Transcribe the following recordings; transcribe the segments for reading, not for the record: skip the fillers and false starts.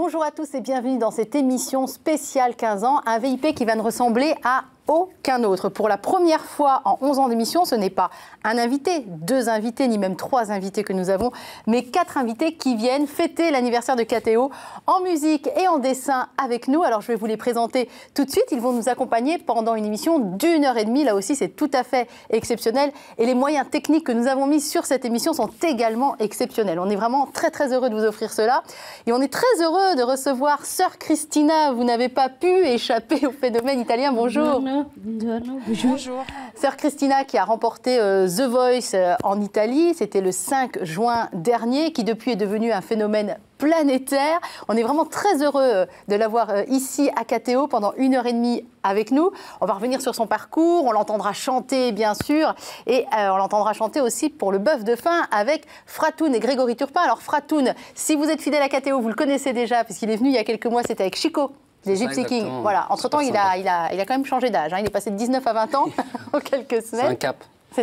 Bonjour à tous et bienvenue dans cette émission spéciale 15 ans, un VIP qui va ne ressembler à aucun autre. Pour la première fois en 11 ans d'émission, ce n'est pas un invité, 2 invités, ni même 3 invités que nous avons, mais 4 invités qui viennent fêter l'anniversaire de KTO en musique et en dessin avec nous. Alors je vais vous les présenter tout de suite. Ils vont nous accompagner pendant une émission d'1h30. Là aussi, c'est tout à fait exceptionnel. Et les moyens techniques que nous avons mis sur cette émission sont également exceptionnels. On est vraiment très très heureux de vous offrir cela. Et on est très heureux de recevoir Sœur Cristina. Vous n'avez pas pu échapper au phénomène italien. Bonjour. Bonjour. Sœur Cristina qui a remporté The Voice en Italie, c'était le 5 juin dernier, qui depuis est devenu un phénomène planétaire. On est vraiment très heureux de l'avoir ici à KTO pendant 1h30 avec nous. On va revenir sur son parcours, on l'entendra chanter bien sûr, et on l'entendra chanter aussi pour le bœuf de fin avec Fratoun et Grégory Turpin. Alors Fratoun, si vous êtes fidèle à KTO, vous le connaissez déjà, puisqu'il est venu il y a quelques mois, c'était avec Chico. Les Gypsy Kings. Voilà. Entre-temps, il a quand même changé d'âge. Il est passé de 19 à 20 ans en quelques semaines. C'est un cap.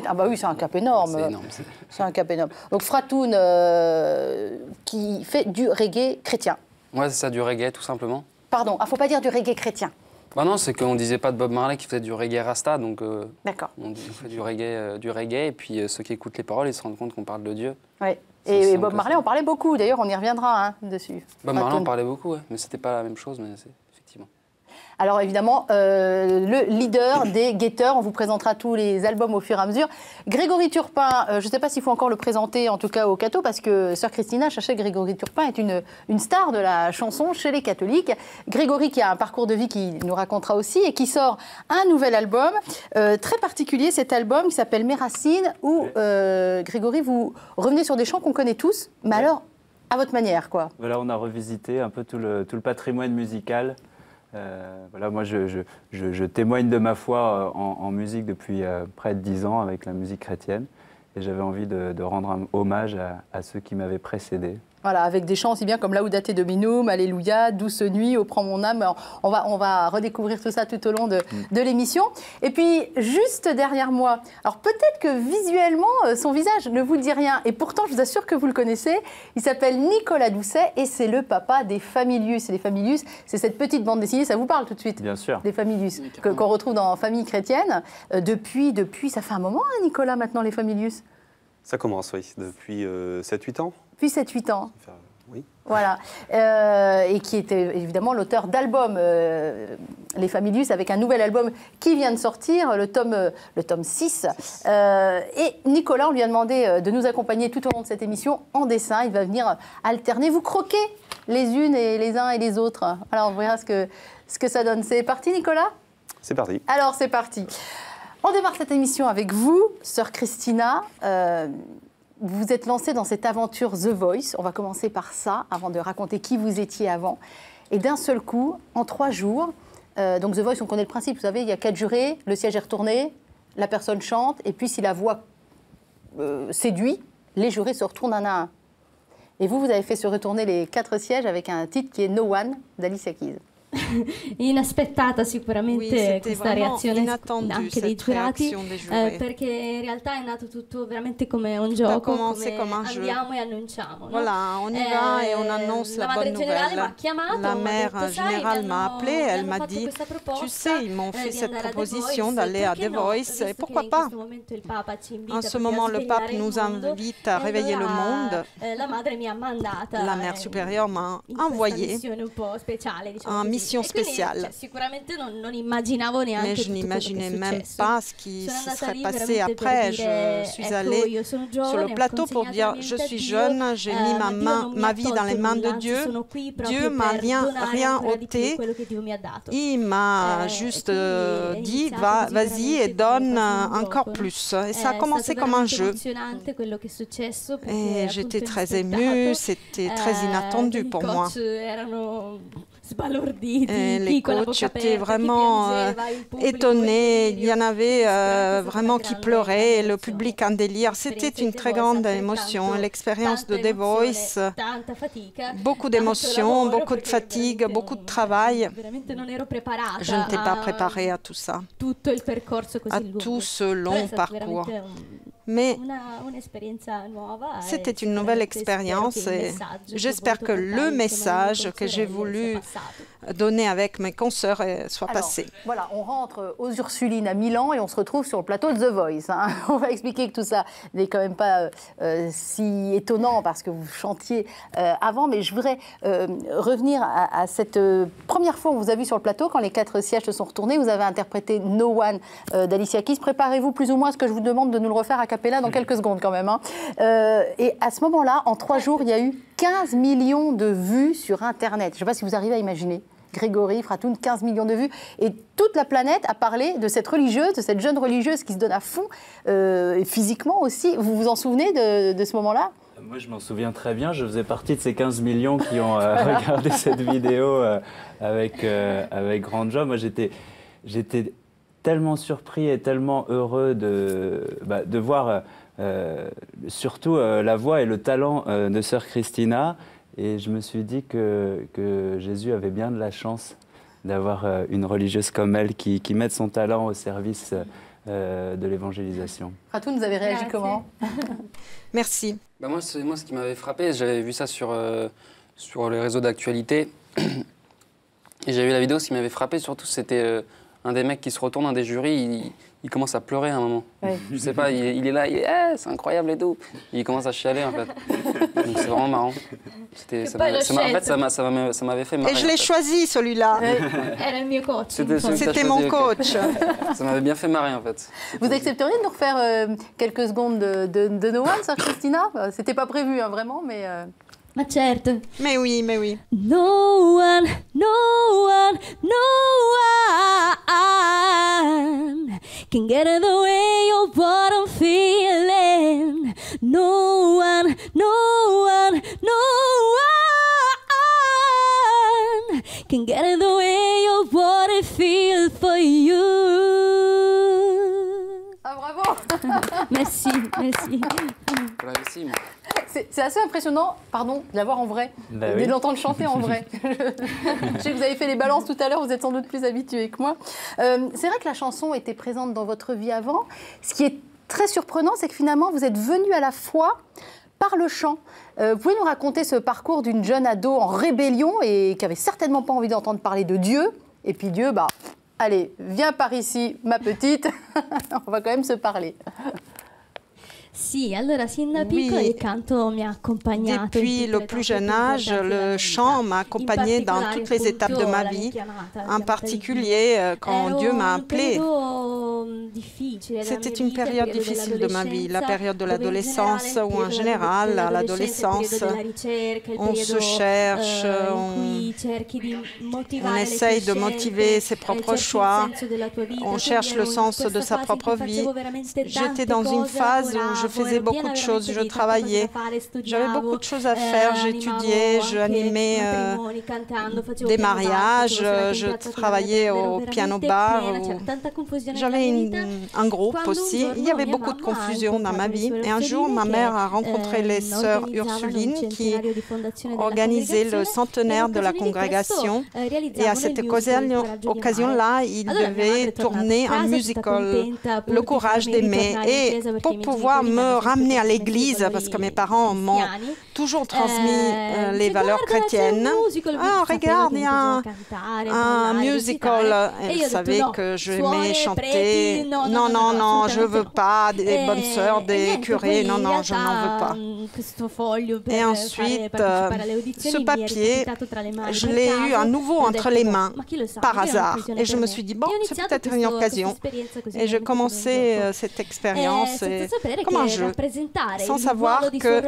Ah bah oui, c'est un cap énorme. C'est énorme. C'est un cap énorme. Donc Fratoun, qui fait du reggae chrétien. Ouais, c'est ça, du reggae, tout simplement. Pardon, il ne faut pas dire du reggae chrétien. Bah non, c'est qu'on ne disait pas de Bob Marley qui faisait du reggae rasta, donc d'accord. On fait du reggae, et puis ceux qui écoutent les paroles, ils se rendent compte qu'on parle de Dieu. Ouais. Et Bob Marley, on parlait beaucoup. D'ailleurs, on y reviendra dessus. Bob Marley, on parlait beaucoup, ouais. Mais c'était pas la même chose, mais c'est effectivement. Alors évidemment, le leader des guetteurs, on vous présentera tous les albums au fur et à mesure. Grégory Turpin, je ne sais pas s'il faut encore le présenter, en tout cas au Cato, parce que Sœur Cristina cherchait Grégory Turpin, est une star de la chanson chez les catholiques. Grégory qui a un parcours de vie qui nous racontera aussi et qui sort un nouvel album, très particulier cet album qui s'appelle Mes Racines, où Grégory, vous revenez sur des chants qu'on connaît tous, mais alors à votre manière, quoi. Voilà, on a revisité un peu tout le patrimoine musical. Voilà, moi, je témoigne de ma foi en musique depuis près de 10 ans avec la musique chrétienne. Et j'avais envie de rendre un hommage à ceux qui m'avaient précédé. Voilà, avec des chants aussi bien comme Laudate Dominum, Alléluia, Douce Nuit, Ô prends mon âme. On va redécouvrir tout ça tout au long de l'émission. Et puis, juste derrière moi, alors peut-être que visuellement, son visage ne vous dit rien. Et pourtant, je vous assure que vous le connaissez. Il s'appelle Nicolas Doucet et c'est le papa des Familius. Et les Familius, c'est cette petite bande dessinée, ça vous parle tout de suite? Bien sûr. Les Familius, qu'on retrouve dans Famille chrétienne. Depuis, ça fait un moment, Nicolas, maintenant, les Familius? Ça commence, oui, depuis 7-8 ans. Depuis 7-8 ans. Oui. Voilà. Et qui était évidemment l'auteur d'albums, Les Familius, avec un nouvel album qui vient de sortir, le tome 6. Et Nicolas, on lui a demandé de nous accompagner tout au long de cette émission en dessin. Il va venir alterner. Vous croquez les unes et les uns et les autres. Alors, on verra ce que ça donne. C'est parti, Nicolas? C'est parti. Alors, c'est parti. On démarre cette émission avec vous, Sœur Cristina. Vous vous êtes lancée dans cette aventure The Voice. On va commencer par ça, avant de raconter qui vous étiez avant. Et d'un seul coup, en 3 jours, donc The Voice, on connaît le principe, vous savez, il y a 4 jurés, le siège est retourné, la personne chante, et puis si la voix séduit, les jurés se retournent un à un. Et vous avez fait se retourner les 4 sièges avec un titre qui est No One d'Alicia Keys. Inaspettata sicuramente questa reazione anche dei giurati, perché in realtà è nato tutto veramente come un gioco, come andiamo e annunciamo. Voilà, on y va et on annonce la bonne nouvelle. La mère générale m'a appelé, elle m'a dit, tu sais, ils m'ont fait cette proposition d'aller à The Voice, et pourquoi pas? En ce moment, le pape nous invite à réveiller le monde. La mère supérieure m'a envoyé en mission spéciale. Mais je n'imaginais même pas ce qui se serait passé après. Je suis allée sur le plateau pour dire je suis jeune, j'ai mis ma vie dans les mains de Dieu. Dieu m'a rien ôté. Il m'a juste dit vas-y et donne encore plus. Et ça a commencé comme un jeu. Et j'étais très émue, c'était très inattendu pour moi. Et les coachs étaient vraiment étonnés. Il y en avait vraiment qui pleuraient, le public en délire. C'était une très grande émotion. L'expérience de The Voice, beaucoup d'émotions, beaucoup de fatigue, beaucoup de travail. Je n'étais pas préparée à tout ça, à tout ce long parcours. Mais c'était une nouvelle expérience et j'espère que le message que j'ai voulu donner avec mes consoeurs soit passé. Voilà, on rentre aux Ursulines à Milan et on se retrouve sur le plateau de The Voice. Hein. On va expliquer que tout ça n'est quand même pas si étonnant parce que vous chantiez avant, mais je voudrais revenir à cette première fois où on vous a vu sur le plateau, quand les 4 sièges se sont retournés, vous avez interprété No One d'Alicia Keys. Préparez-vous plus ou moins à ce que je vous demande de nous le refaire a cappella dans quelques secondes quand même. Hein. Et à ce moment-là, en 3 jours, il y a eu 15 millions de vues sur Internet. Je ne sais pas si vous arrivez à imaginer. Grégory Fratoun, 15 millions de vues. Et toute la planète a parlé de cette religieuse, de cette jeune religieuse qui se donne à fond, physiquement aussi. Vous vous en souvenez de ce moment-là ? Moi, je m'en souviens très bien. Je faisais partie de ces 15 millions qui ont regardé cette vidéo avec grande joie. Moi, j'étais tellement surpris et tellement heureux de voir surtout la voix et le talent de sœur Christina. Et je me suis dit que Jésus avait bien de la chance d'avoir une religieuse comme elle qui mette son talent au service de l'évangélisation. Fratoun, vous avez réagi comment? Merci. Bah moi, ce qui m'avait frappé, j'avais vu ça sur les réseaux d'actualité. Et j'avais vu la vidéo, ce qui m'avait frappé surtout, c'était un des mecs qui se retourne, un des jurys, il commence à pleurer à un moment. Ouais. Je sais pas, il est là, c'est incroyable et tout. Il commence à chialer en fait. Donc c'est vraiment marrant. Ça m'avait fait marrer. Et je l'ai choisi celui-là. Era il mio coach. C'était mon coach. Ça m'avait bien fait marrer en fait. Vous accepteriez de nous refaire quelques secondes de No One, sœur Christina? C'était pas prévu, hein, vraiment, mais... Ma certo. Mais oui, mais oui. No one, no one, no one can get in the way of what I'm feeling. No one, no one, no one can get in the way of what I feel for you. Ah, bravo. Merci, merci. Bravissime. C'est assez impressionnant, pardon, de l'avoir en vrai, de l'entendre chanter en vrai. Je sais que vous avez fait les balances tout à l'heure, vous êtes sans doute plus habitués que moi. C'est vrai que la chanson était présente dans votre vie avant. Ce qui est très surprenant, c'est que finalement, vous êtes venu à la foi par le chant. Vous pouvez nous raconter ce parcours d'une jeune ado en rébellion et qui avait certainement pas envie d'entendre parler de Dieu. Et puis Dieu, bah, allez, viens par ici, ma petite. On va quand même se parler. Sì, allora sin da piccolo il canto mi ha accompagnato. Depuis le plus jeune âge, le chant m'a accompagné dans toutes les étapes de ma vie, en particulier quand Dieu m'a appelée. C'était une période difficile de ma vie, la période de l'adolescence, où en général, à l'adolescence, on se cherche, on essaye de motiver ses propres choix, on cherche le sens de sa propre vie. J'étais dans une phase où je faisais beaucoup de choses, je travaillais, j'avais beaucoup de choses à faire, j'étudiais, j'animais des mariages, je travaillais au piano-bar, j'avais un groupe aussi. Il y avait beaucoup de confusion dans ma vie. Et un jour, ma mère a rencontré les sœurs Ursulines qui organisaient le centenaire de la congrégation. Et à cette occasion-là, ils devaient tourner un musical, Le courage d'aimer. Et pour pouvoir me ramener à l'église, parce que mes parents m'ont toujours transmis les valeurs chrétiennes. Ah, regarde, il y a un musical. Elle savait que j'aimais chanter. Non, non, non, je ne veux pas des bonnes sœurs, des curés. Non, non, je n'en veux pas. Et ensuite, ce papier, je l'ai eu à nouveau entre les mains, par hasard. Et je me suis dit, bon, c'est peut-être une occasion. Et j'ai commencé cette expérience comme un jeu, sans savoir que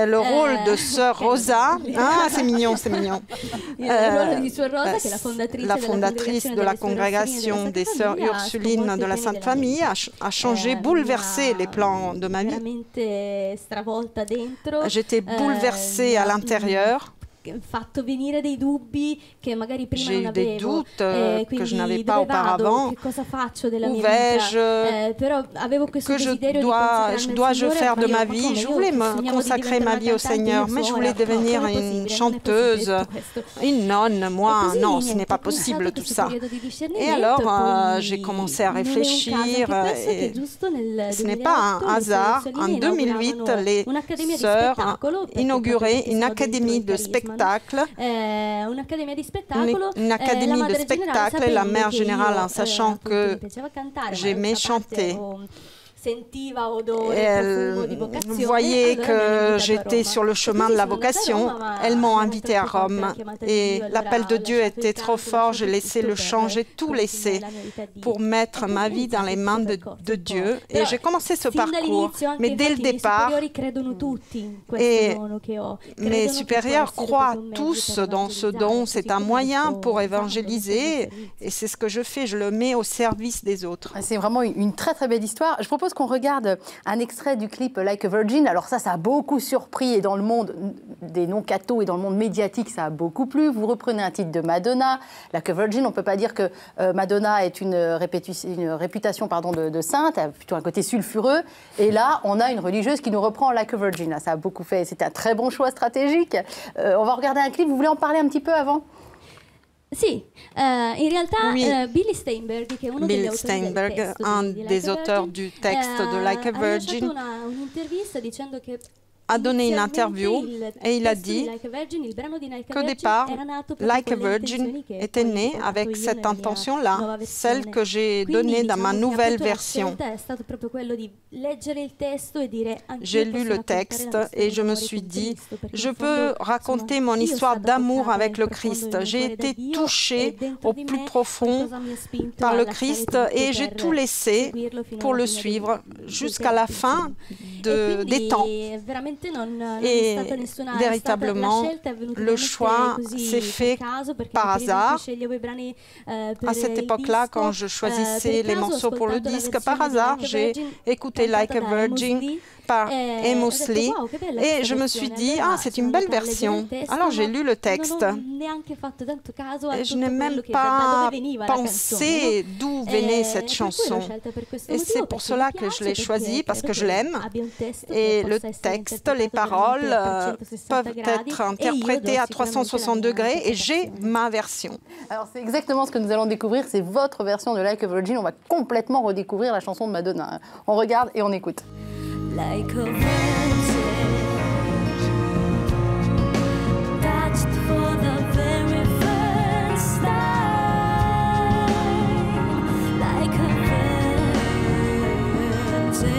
le rôle de sœur Rosa, c'est mignon, c'est mignon. La fondatrice de la congrégation des sœurs Ursulines de la Sainte Famille a changé, bouleversé les plans de ma vie. J'étais bouleversée à l'intérieur. fatto venire dei dubbi che magari prima non avevo. J'ai eu des doutes que je n'avais pas auparavant. Che cosa faccio della mia vita? Però avevo questo desiderio dois-je faire de ma vie? Je voulais me consacrer ma vie au Seigneur, mais je voulais devenir une chanteuse, une nonne. Moi, non, ce n'est pas possible tout ça. Et alors, j'ai commencé à réfléchir. Et ce n'est pas un hasard. En 2008, les sœurs inauguraient une académie de spectacle. Une académie de spectacle. Et la mère générale, en sachant que j'aimais chanter, elle voyait que j'étais sur le chemin de la vocation. Elles m'ont invité à Rome et l'appel de Dieu était trop fort. J'ai laissé le chant, j'ai tout laissé pour mettre ma vie dans les mains de Dieu. Et j'ai commencé ce parcours. Mais dès le départ, et mes supérieurs croient tous dans ce don. C'est un moyen pour évangéliser et c'est ce que je fais. Je le mets au service des autres. C'est vraiment une très très belle histoire. Je propose qu'on regarde un extrait du clip Like a Virgin. Alors ça a beaucoup surpris et dans le monde des non-cathos et dans le monde médiatique, ça a beaucoup plu. Vous reprenez un titre de Madonna, Like a Virgin. On ne peut pas dire que Madonna est une réputation de sainte, plutôt un côté sulfureux. Et là, on a une religieuse qui nous reprend Like a Virgin. Là, ça a beaucoup fait. C'était un très bon choix stratégique. On va regarder un clip. Vous voulez en parler un petit peu avant ? Sì, in realtà Billy Steinberg, che è uno degli autori del testo, un des auteurs du texte de Like a Virgin, un'intervista dicendo che a donné une interview et il a dit qu'au départ, Like a Virgin était né avec cette intention-là, celle que j'ai donnée dans ma nouvelle version. J'ai lu le texte et je me suis dit, je peux raconter mon histoire d'amour avec le Christ. J'ai été touchée au plus profond par le Christ et j'ai tout laissé pour le suivre jusqu'à la fin des temps. Et véritablement, le choix s'est fait par hasard. À cette époque-là, quand je choisissais les morceaux pour le disque, par hasard, j'ai écouté Like a Virgin par Amos Lee et je me suis dit, ah, c'est une belle version. Alors j'ai lu le texte et je n'ai même pas pensé d'où venait cette chanson. Et c'est pour cela que je l'ai choisie, parce que je l'aime. Et le texte, les paroles peuvent être interprétées à 360 degrés et j'ai ma version. Alors c'est exactement ce que nous allons découvrir, c'est votre version de Like a Virgin. On va complètement redécouvrir la chanson de Madonna. On regarde et on écoute. Like a virgin, touched for the very first time. Like a virgin,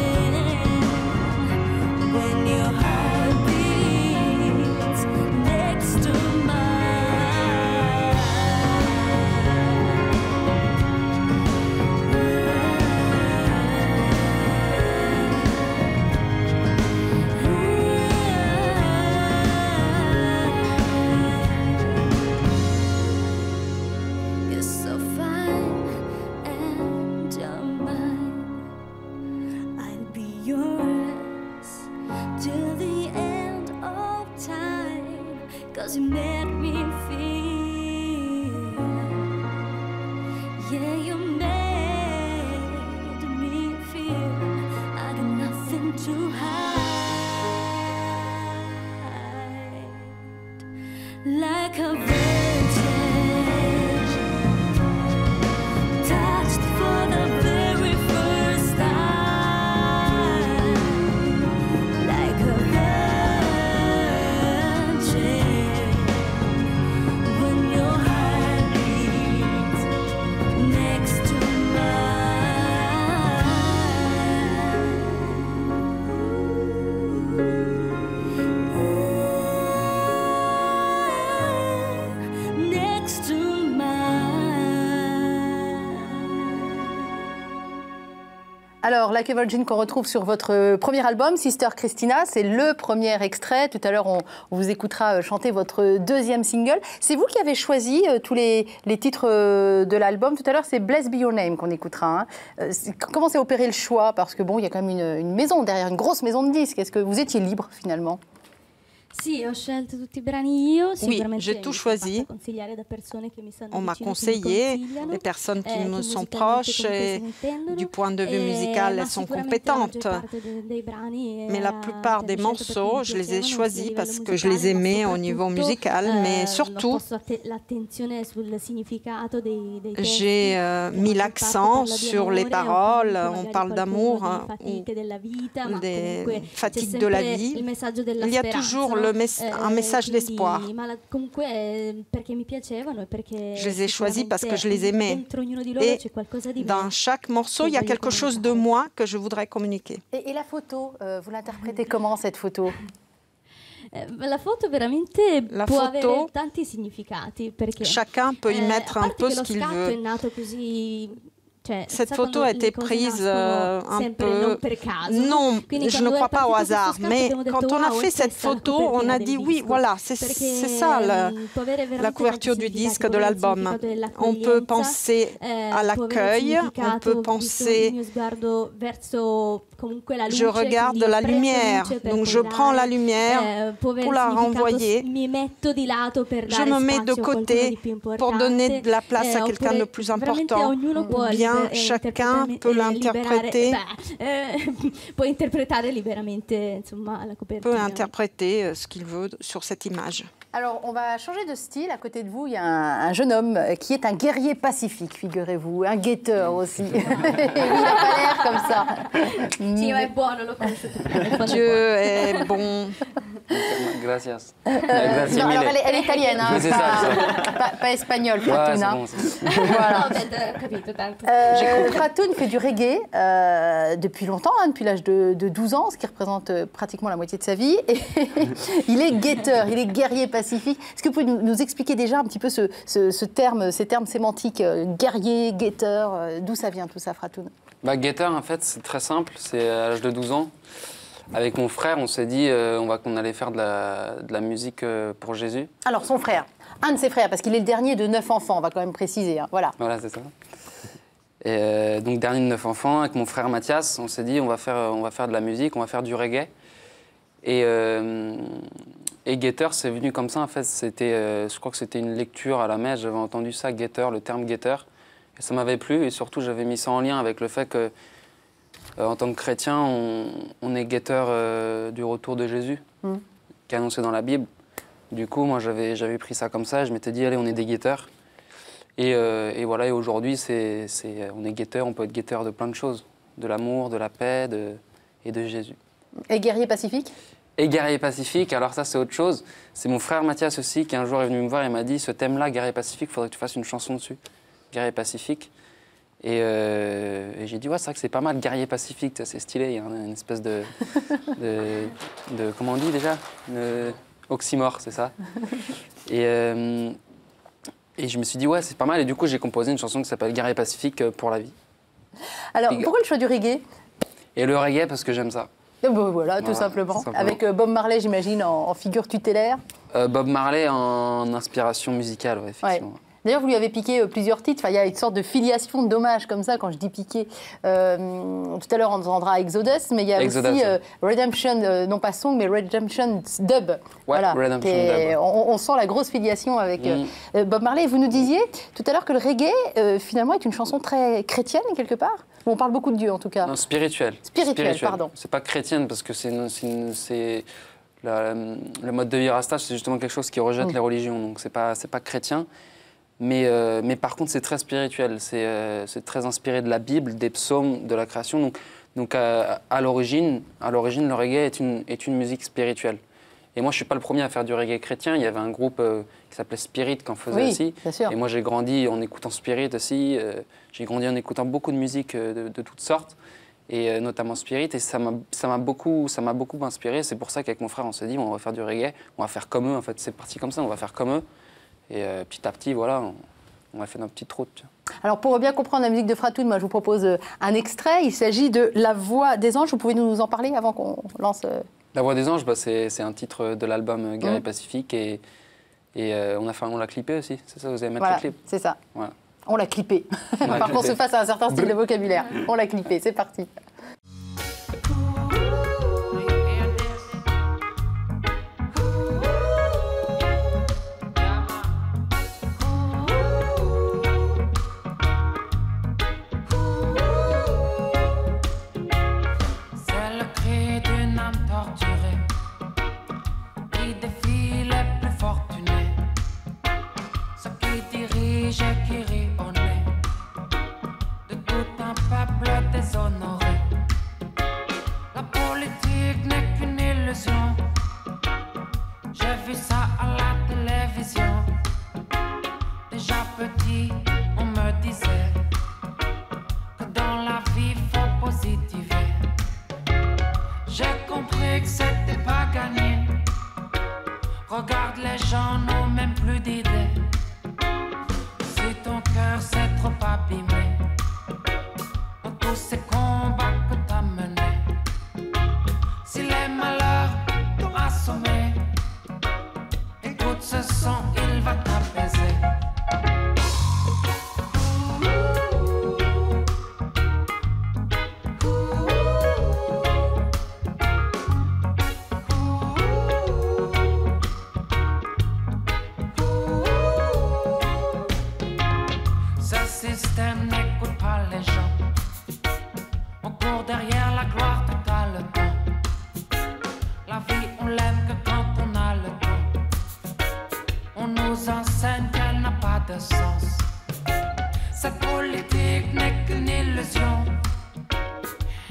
when your heart beats next to you made me feel, yeah, you made me feel I got nothing to hide. Like a virgin, touched for the very first time. Like a Alors, Like a Virgin qu'on retrouve sur votre premier album, Sister Christina, c'est le premier extrait. Tout à l'heure, on vous écoutera chanter votre deuxième single. C'est vous qui avez choisi tous les titres de l'album. Tout à l'heure, c'est Blessed Be Your Name qu'on écoutera. Hein. Comment s'est opéré le choix? Parce que bon, il y a quand même une maison derrière, une grosse maison de disques. Est-ce que vous étiez libre finalement? Oui, j'ai tout choisi. On m'a conseillé, les personnes qui me sont proches, et du point de vue musical, elles sont compétentes. Mais la plupart des morceaux, je les ai choisis parce que je les aimais au niveau musical, mais surtout, j'ai mis l'accent sur les paroles. On parle d'amour, des fatigues de la vie. Il y a toujours un message d'espoir. Je les ai choisis parce que je les aimais. Et dans chaque morceau, il y a quelque chose de moi que je voudrais communiquer. Et la photo, vous l'interprétez comment, cette photo? La photo veramente può avere tanti significati, perché chacun peut y mettre un peu ce qu'il veut. Cette photo a été prise un peu... Non, je ne crois pas au hasard, mais quand on a fait cette photo, on a dit oui, voilà, c'est ça la couverture du disque, de l'album. On peut penser à l'accueil, on peut penser... Je regarde la lumière, donc je prends la lumière pour la renvoyer. Je me mets de côté pour donner de la place à quelqu'un de plus important. Ou bien chacun peut l'interpréter. Peut interpréter ce qu'il veut sur cette image. Alors, on va changer de style. À côté de vous, il y a un jeune homme qui est un guerrier pacifique, figurez-vous, un guetteur aussi. Il n'a pas l'air comme ça. Dieu est bon. Gracias. Non, alors elle est italienne, hein, pas espagnole, Fratoun. Voilà. Fratoun fait du reggae depuis longtemps, hein, depuis l'âge de 12 ans, ce qui représente pratiquement la moitié de sa vie. Et il est guetteur, il est guerrier pacifique. Est-ce que vous pouvez nous expliquer déjà un petit peu ces termes sémantiques, guerrier, guetteur, d'où ça vient tout ça, Fratoun? Guetteur, en fait, c'est très simple. C'est à l'âge de 12 ans. Avec mon frère, on s'est dit qu'on allait faire de la musique pour Jésus. Alors, son frère, un de ses frères, parce qu'il est le dernier de 9 enfants, on va quand même préciser. Hein, voilà. Voilà, c'est ça. Et donc, dernier de 9 enfants, avec mon frère Mathias, on s'est dit on va faire de la musique, on va faire du reggae. Et guetteur, c'est venu comme ça, en fait. Je crois que c'était une lecture à la messe, j'avais entendu ça, guetteur, le terme guetteur. Et ça m'avait plu, et surtout, j'avais mis ça en lien avec le fait que en tant que chrétien, on est guetteur du retour de Jésus, qui est annoncé dans la Bible. Du coup, moi, j'avais pris ça comme ça. Je m'étais dit, allez, on est des guetteurs. Et voilà, et aujourd'hui, on est guetteur, on peut être guetteur de plein de choses. De l'amour, de la paix et de Jésus. Et guerrier pacifique? Et guerrier pacifique, alors ça, c'est autre chose. C'est mon frère Mathias aussi, qui un jour est venu me voir et m'a dit, ce thème-là, guerrier pacifique, il faudrait que tu fasses une chanson dessus. Guerrier pacifique. Et j'ai dit, ouais, c'est vrai que c'est pas mal, guerrier pacifique, c'est stylé, il y a une espèce de comment on dit déjà, oxymore, c'est ça. Et je me suis dit, ouais, c'est pas mal, et du coup, j'ai composé une chanson qui s'appelle Guerrier pacifique pour la vie. Alors, pourquoi le choix du reggae? Et le reggae, parce que j'aime ça. Voilà, tout simplement. Avec Bob Marley, j'imagine, en figure tutélaire. Bob Marley en inspiration musicale, ouais, effectivement. Ouais. D'ailleurs, vous lui avez piqué plusieurs titres. Enfin, il y a une sorte de filiation, d'hommage comme ça, quand je dis piqué. Tout à l'heure, on entendra Exodus, mais il y a aussi Redemption, non pas song, mais Redemption Dub. Ouais, voilà. Redemption Dub. On sent la grosse filiation avec Bob Marley. Vous nous disiez tout à l'heure que le reggae, finalement, est une chanson très chrétienne, quelque part. On parle beaucoup de Dieu, en tout cas. Non, spirituelle. Spirituelle, pardon. C'est pas chrétienne, parce que le mode de vie Rasta, c'est justement quelque chose qui rejette les religions. Donc, c'est pas chrétien. Mais par contre, c'est très spirituel. C'est très inspiré de la Bible, des psaumes, de la création. Donc à l'origine, le reggae est une musique spirituelle. Et moi, je ne suis pas le premier à faire du reggae chrétien. Il y avait un groupe qui s'appelait Spirit qui en faisait aussi. Bien sûr. Et moi, j'ai grandi en écoutant Spirit aussi. J'ai grandi en écoutant beaucoup de musique de toutes sortes, et notamment Spirit. Et ça m'a beaucoup inspiré. C'est pour ça qu'avec mon frère, on s'est dit, on va faire du reggae. On va faire comme eux. En fait, c'est parti comme ça. On va faire comme eux. Et petit à petit, voilà, on a fait notre petite route. Alors, pour bien comprendre la musique de Fratoun, moi, je vous propose un extrait. Il s'agit de La Voix des Anges. Vous pouvez nous en parler avant qu'on lance La Voix des Anges, c'est un titre de l'album Guerrier Pacifique. Et on l'a clippé aussi. C'est ça, vous allez mettre le clip? C'est ça. Voilà. On l'a clippé. Par qu'on se fasse à un certain style de vocabulaire. On l'a clippé. C'est parti. Regarde, les gens n'ont même plus d'idées. Si ton cœur s'est trop abîmé dans tous ces combats que t'as menés, si les malheurs t'ont assommé, écoute ce son, il va t'apaiser. N'écoute pas les gens. On court derrière la gloire tout à le temps. La vie, on l'aime que quand on a le temps. On nous enseigne qu'elle n'a pas de sens. Cette politique n'est qu'une illusion.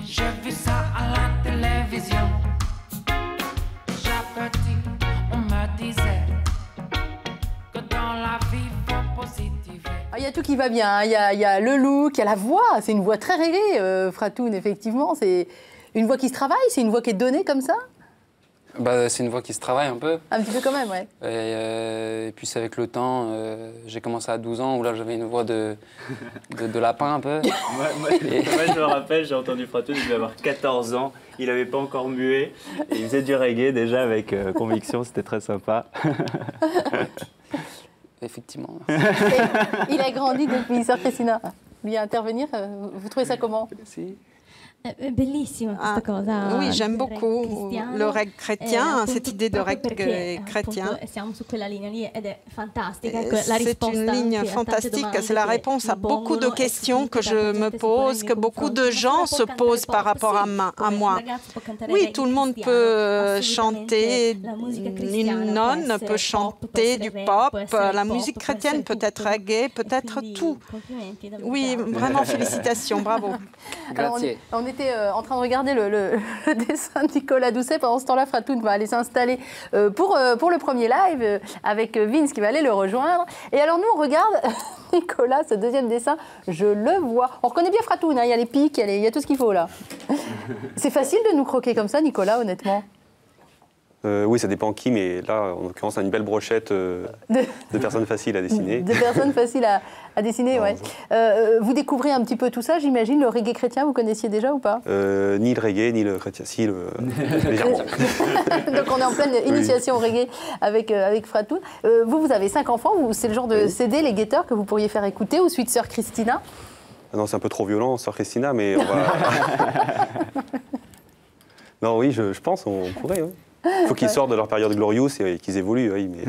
J'ai vu ça à la télévision. Déjà petit, on me disait que dans la vie, faut positiver. Il y a tout qui va bien, il y a le look, il y a la voix, c'est une voix très reggae, Fratoun, effectivement. C'est une voix qui se travaille, c'est une voix qui est donnée comme ça? Bah, c'est une voix qui se travaille un peu. Un petit peu quand même, ouais. Et puis c'est avec le temps, j'ai commencé à 12 ans où là j'avais une voix de lapin un peu. Moi, je me rappelle, j'ai entendu Fratoun, il devait avoir 14 ans, il n'avait pas encore mué, et il faisait du reggae déjà avec conviction, c'était très sympa. Effectivement. Il a grandi depuis Sœur Christina. Lui intervenir, vous trouvez ça comment? Si. Bellissima questa cosa. Oui, j'aime beaucoup le reggae chrétien, cette idée de reggae chrétien. Siamo su quella linea lì ed è fantastica. C'est une ligne fantastique, c'est la réponse à beaucoup de questions que je me pose, que beaucoup de gens se posent par rapport à moi. Oui, tout le monde peut chanter, une nonne peut chanter du pop, la musique chrétienne peut être reggae, peut être tout. Oui, vraiment félicitations, bravo. Alors, on était en train de regarder le dessin de Nicolas Doucet. Pendant ce temps-là, Fratoun va aller s'installer pour le premier live avec Vince qui va aller le rejoindre. Et alors nous, on regarde Nicolas, ce deuxième dessin, je le vois. On reconnaît bien Fratoun, hein, il y a les pics, il y a tout ce qu'il faut là. C'est facile de nous croquer comme ça, Nicolas, honnêtement? Oui, ça dépend qui, mais là, en l'occurrence, on a une belle brochette de personnes faciles à dessiner. De personnes faciles à dessiner, oui. Vous découvrez un petit peu tout ça, j'imagine. Le reggae chrétien, vous connaissiez déjà ou pas? Ni le reggae, ni le chrétien. Si, légèrement. Donc on est en pleine initiation reggae avec Fratoun. Vous avez 5 enfants, c'est le genre de CD, les guetteurs, que vous pourriez faire écouter, ou suite Sœur Christina? Non, c'est un peu trop violent, Sœur Christina, mais on va... Non, oui, je pense, on pourrait, oui. Il faut qu'ils sortent de leur période glorieuse et qu'ils évoluent, oui, mais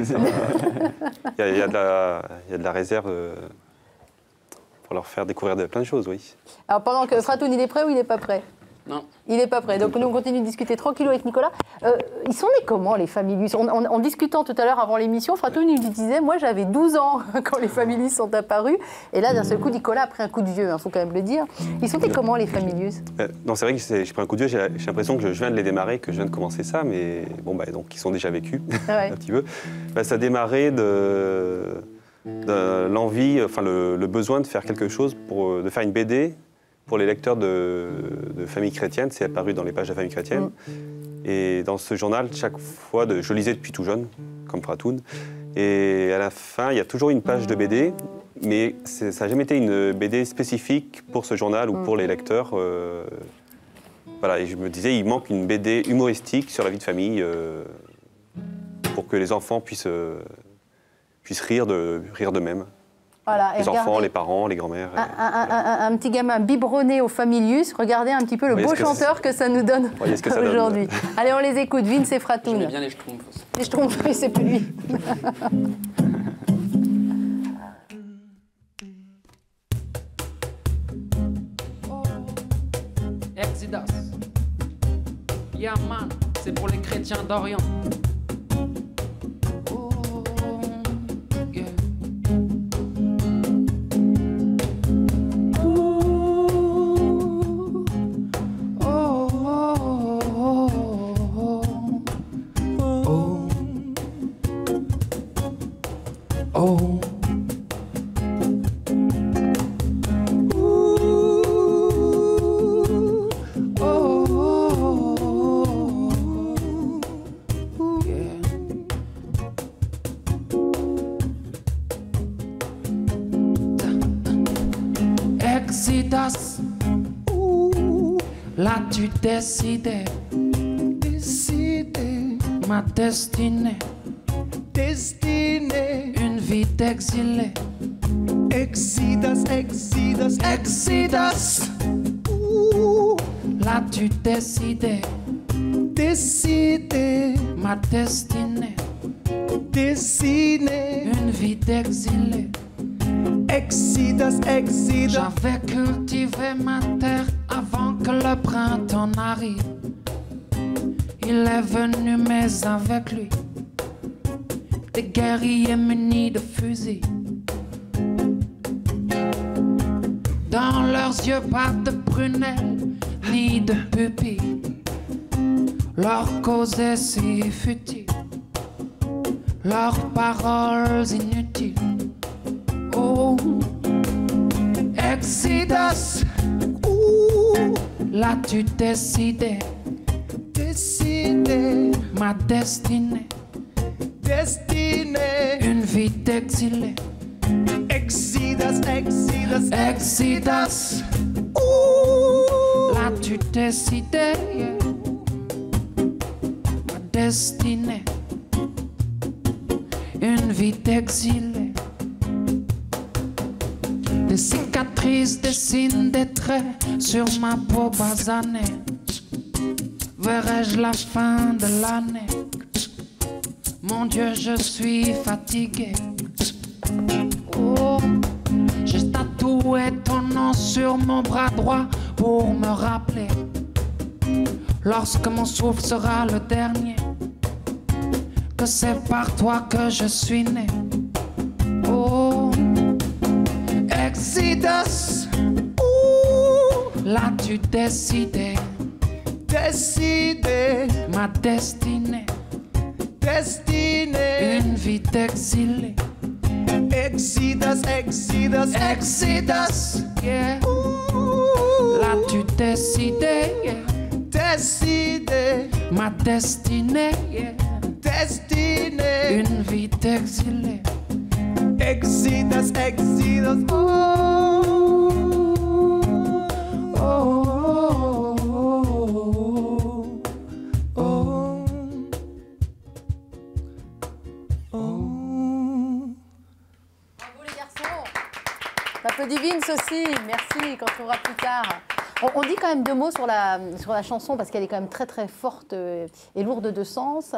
il y a de la réserve pour leur faire découvrir plein de choses, oui. Alors pendant que Fratoun, il est prêt ou il n'est pas prêt? Non. Il n'est pas prêt. Donc nous, on continue de discuter tranquillou avec Nicolas. Ils sont nés comment, les Familius? En discutant tout à l'heure avant l'émission, Fratoun, il disait, moi j'avais 12 ans quand les Familius sont apparus. Et là, d'un seul coup, Nicolas a pris un coup de vieux, il faut quand même le dire. Ils sont nés comment, les Familius? Non, c'est vrai que j'ai pris un coup de vieux, j'ai l'impression que je viens de les démarrer, que je viens de commencer ça, mais bon, donc ils sont déjà vécus, ouais. Un petit peu. Ça a démarré de l'envie, enfin le besoin de faire quelque chose, de faire une BD pour les lecteurs de famille chrétienne. C'est apparu dans les pages de la famille chrétienne. Et dans ce journal, chaque fois, je lisais depuis tout jeune, comme Fratoun. Et à la fin, il y a toujours une page de BD, mais ça n'a jamais été une BD spécifique pour ce journal ou pour les lecteurs. Voilà, et je me disais, il manque une BD humoristique sur la vie de famille pour que les enfants puissent rire d'eux-mêmes. Voilà, les enfants, les parents, les grands-mères. Un petit gamin biberonné au Familius. Regardez un petit peu le beau chanteur que ça nous donne aujourd'hui. Allez, on les écoute. Vince et Fratoun. J'aimais bien les Schtroumpfs aussi. Les Schtroumpfs, oui, c'est plus lui. Exodus. Yeah, man, c'est pour les chrétiens d'Orient. Exodus. Là tu décidais, ma destinée, une vie d'exilé. Exodus, Exodus, Exodus. Là tu décidais, ma destinée, une vie d'exilé. Exodus, Exodus. J'avais cultivé ma terre avant que le printemps n'arrive. Il est venu mais avec lui des guerriers munis de fusils. Dans leurs yeux pas de prunelles ni de pupilles. Leur cause est si futile, leurs paroles inutiles. Oh, Exodus. Là tu décidais, ma destinée, une vie d'exilé. Exodus, Exodus, Exodus. Là tu décidais, ma destinée, une vie d'exilé. Des cicatrices dessinent des traits sur ma peau basanée. Verrai-je la fin de l'année? Mon Dieu, je suis fatigué. Oh, j'ai tatoué ton nom sur mon bras droit pour me rappeler, lorsque mon souffle sera le dernier, que c'est par toi que je suis né. Oh, Exodus. Là tu décidais, ma destinée, une vie d'exilé. Exodus, Exodus, Exodus. Yeah. Là tu décidais, ma destinée, une vie d'exilé. Exodus, Exodus. Oh, oh, oh, oh, oh. Bravo les garçons. Un peu divine aussi, merci, quand on verra plus tard. On dit quand même deux mots sur la chanson parce qu'elle est quand même très très forte et lourde de sens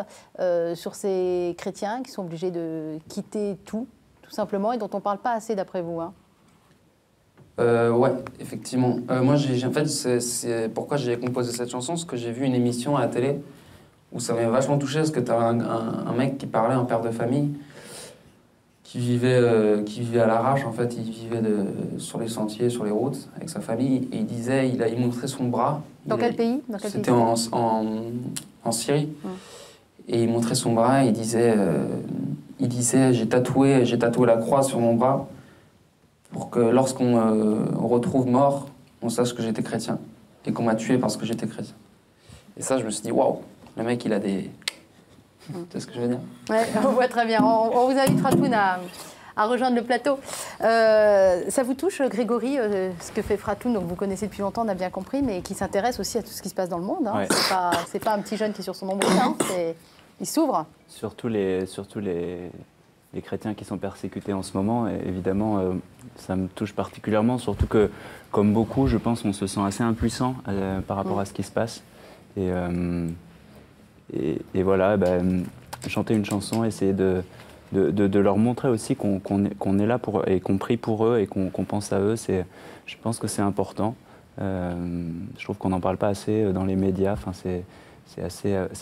sur ces chrétiens qui sont obligés de quitter tout simplement, et dont on ne parle pas assez d'après vous. Hein. Ouais, effectivement. Moi, en fait, c'est pourquoi j'ai composé cette chanson, parce que j'ai vu une émission à la télé où ça m'a vachement touché, parce que tu as un mec qui parlait, un père de famille, qui vivait à l'arrache, en fait. Il vivait sur les sentiers, sur les routes, avec sa famille, et il montrait son bras. Dans quel pays? C'était en Syrie. Et il montrait son bras, et il disait j'ai tatoué la croix sur mon bras pour que lorsqu'on retrouve mort, on sache que j'étais chrétien et qu'on m'a tué parce que j'étais chrétien. Et ça, je me suis dit, waouh, le mec, il a des... Tu sais ce que je veux dire? Ouais, on voit très bien. On vous invite, Fratoun, à rejoindre le plateau. Ça vous touche, Grégory, ce que fait Fratoun, donc vous connaissez depuis longtemps, on a bien compris, mais qui s'intéresse aussi à tout ce qui se passe dans le monde. Hein. Ouais. C'est pas un petit jeune qui est sur son ombre, hein. Il s'ouvre. Surtout les chrétiens qui sont persécutés en ce moment, et évidemment, ça me touche particulièrement, surtout que, comme beaucoup, je pense, on se sent assez impuissant par rapport à ce qui se passe. Et voilà, chanter une chanson, essayer de leur montrer aussi qu'on est là pour, et qu'on prie pour eux et qu'on pense à eux, je pense que c'est important. Je trouve qu'on n'en parle pas assez dans les médias. Enfin, c'est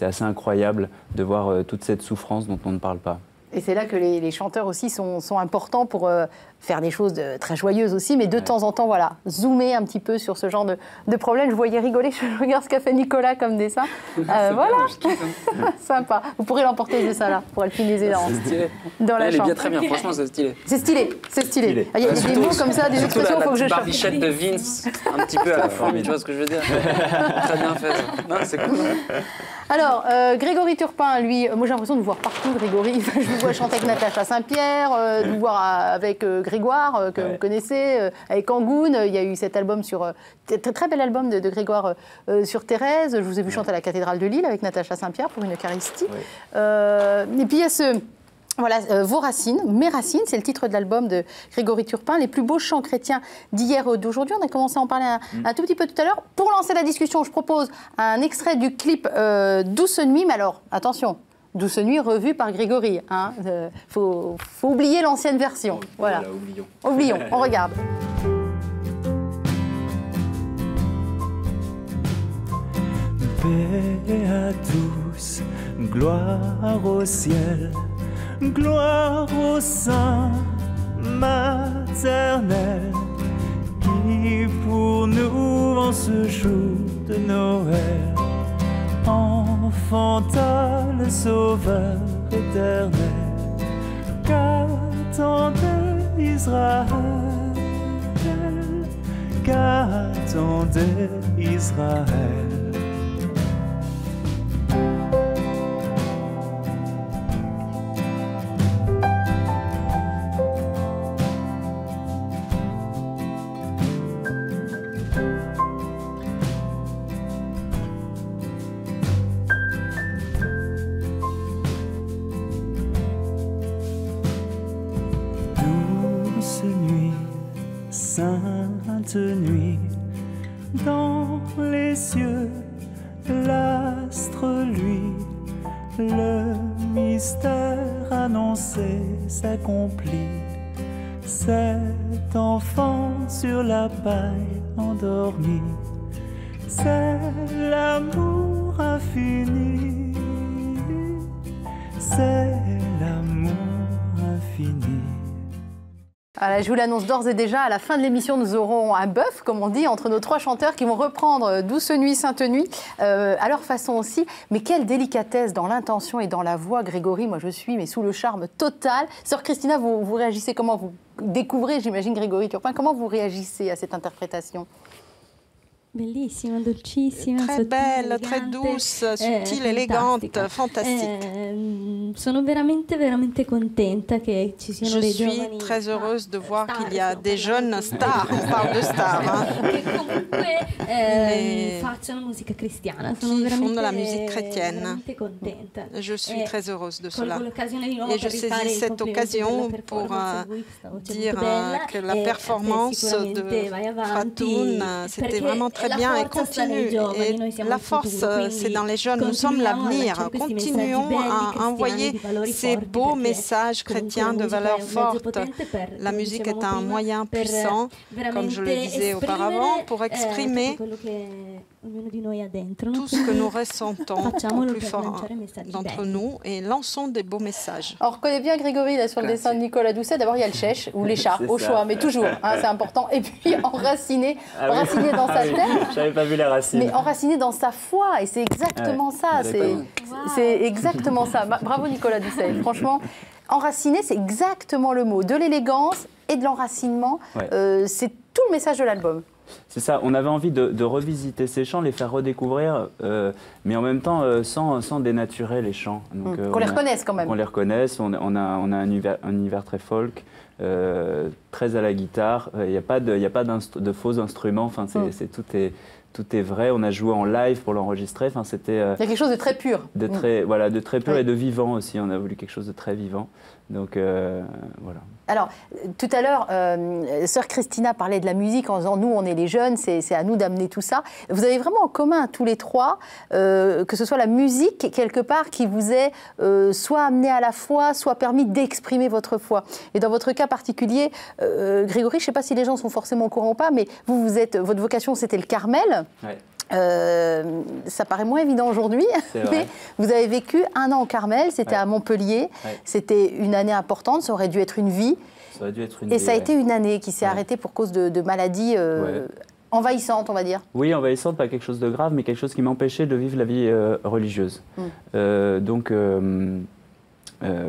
assez incroyable de voir toute cette souffrance dont on ne parle pas. Et c'est là que les chanteurs aussi sont importants pour faire des choses très joyeuses aussi, mais de temps en temps, voilà, zoomer un petit peu sur ce genre de problème. Je voyais rigoler, je regarde ce qu'a fait Nicolas comme dessin. Voilà, sympa. Vous pourrez l'emporter de ça là, pour alpiniser dans la chambre. Elle est bien, très bien, franchement, c'est stylé. C'est stylé. Il y a des mots comme ça, des expressions, il faut que je chope. Barbichette de Vince, un petit peu à la forme, tu vois ce que je veux dire. Très bien fait. Non, c'est cool. Alors, Grégory Turpin, lui, moi j'ai l'impression de vous voir partout, Grégory. Je vous vois chanter avec Natacha Saint-Pierre, de vous voir avec Grégoire, que vous connaissez, avec Angoune. Il y a eu cet album sur... très bel album de Grégoire sur Thérèse. Je vous ai vu chanter à la cathédrale de Lille avec Natacha Saint-Pierre pour une Eucharistie. Et puis il y a ce... Voilà, Vos racines, Mes racines, c'est le titre de l'album de Grégory Turpin, les plus beaux chants chrétiens d'hier et d'aujourd'hui. On a commencé à en parler un tout petit peu tout à l'heure. Pour lancer la discussion, je propose un extrait du clip Douce nuit, mais alors, attention, Douce nuit revue par Grégory. Hein, faut oublier l'ancienne version. Voilà. Oublions, on regarde. Paix à tous, gloire au ciel. Gloire au sein maternel qui pour nous en ce jour de Noël enfanta le Sauveur éternel. Qu'attendait Israël? Qu'attendait Israël? Sainte nuit, dans les cieux, l'astre lui, le mystère annoncé s'accomplit. Cet enfant sur la paille endormi, c'est l'amour infini, c'est l'amour infini. Alors, je vous l'annonce d'ores et déjà, à la fin de l'émission, nous aurons un bœuf, comme on dit, entre nos trois chanteurs qui vont reprendre Douce nuit, Sainte nuit, à leur façon aussi. Mais quelle délicatesse dans l'intention et dans la voix, Grégory. Moi, je suis mais sous le charme total. Sœur Christina, vous réagissez comment? Vous découvrez, j'imagine, Grégory Turpin. Comment vous réagissez à cette interprétation? Bellissima, dolcissima, très belle, très douce, sottile, élégante, fantastique. Sono veramente contenta che ci siano dei giovani. Je suis très heureuse de voir qu'il y a des jeunes stars, on parle de stars, che comunque facciano musica cristiana. Sono veramente, font de la musique chrétienne. Contenta. Je suis très heureuse de cela. Et je saisis cette occasion pour dire que la performance de Fatoun, c'était vraiment très bien et continue. Et la force, c'est dans les jeunes. Nous sommes l'avenir. Continuons à envoyer ces beaux messages chrétiens de valeurs fortes. La musique est un moyen puissant, comme je le disais auparavant, pour exprimer tout ce que nous ressentons au plus fort d'entre nous et lançons des beaux messages. On reconnaît bien Grégory là, sur le dessin de Nicolas Doucet. D'abord, il y a le chèche ou l'écharpe, au choix, mais toujours, hein, c'est important. Et puis enraciné, enraciné dans sa terre. J'avais pas vu les racines. Mais enraciné dans sa foi, et c'est exactement ça. C'est exactement ça. Bravo Nicolas Doucet. Franchement, enraciné, c'est exactement le mot. De l'élégance et de l'enracinement, c'est tout le message de l'album. C'est ça, on avait envie de revisiter ces chants, les faire redécouvrir, mais en même temps sans dénaturer les chants. Qu'on les reconnaisse quand même. Qu'on les reconnaisse, on a un univers très folk, très à la guitare, il n'y a pas de faux instruments, enfin, tout est vrai, on a joué en live pour l'enregistrer. Enfin, c'était, il y a quelque chose de très pur. De très pur et de vivant aussi, on a voulu quelque chose de très vivant. Donc voilà. Alors, tout à l'heure, sœur Christina parlait de la musique en disant « nous, on est les jeunes, c'est à nous d'amener tout ça ». Vous avez vraiment en commun, tous les trois, que ce soit la musique, quelque part, qui vous est soit amenée à la foi, soit permis d'exprimer votre foi. Et dans votre cas particulier, Grégory, je ne sais pas si les gens sont forcément au courant ou pas, mais votre vocation, c'était le Carmel. Ouais. Ça paraît moins évident aujourd'hui, mais vous avez vécu 1 an au Carmel, c'était à Montpellier, c'était une année importante, ça aurait dû être une vie, et ça a été une année qui s'est arrêtée pour cause de maladies envahissantes, on va dire. Oui, envahissantes, pas quelque chose de grave, mais quelque chose qui m'empêchait de vivre la vie religieuse. Donc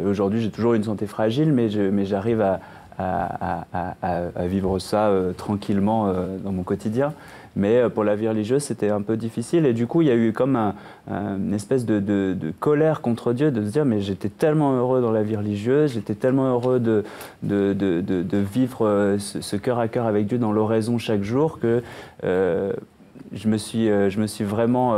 aujourd'hui j'ai toujours une santé fragile, mais j'arrive vivre ça tranquillement dans mon quotidien. Mais pour la vie religieuse, c'était un peu difficile. Et du coup, il y a eu comme une espèce de colère contre Dieu, de se dire, mais j'étais tellement heureux dans la vie religieuse, j'étais tellement heureux de vivre ce cœur à cœur avec Dieu dans l'oraison chaque jour que je me suis vraiment,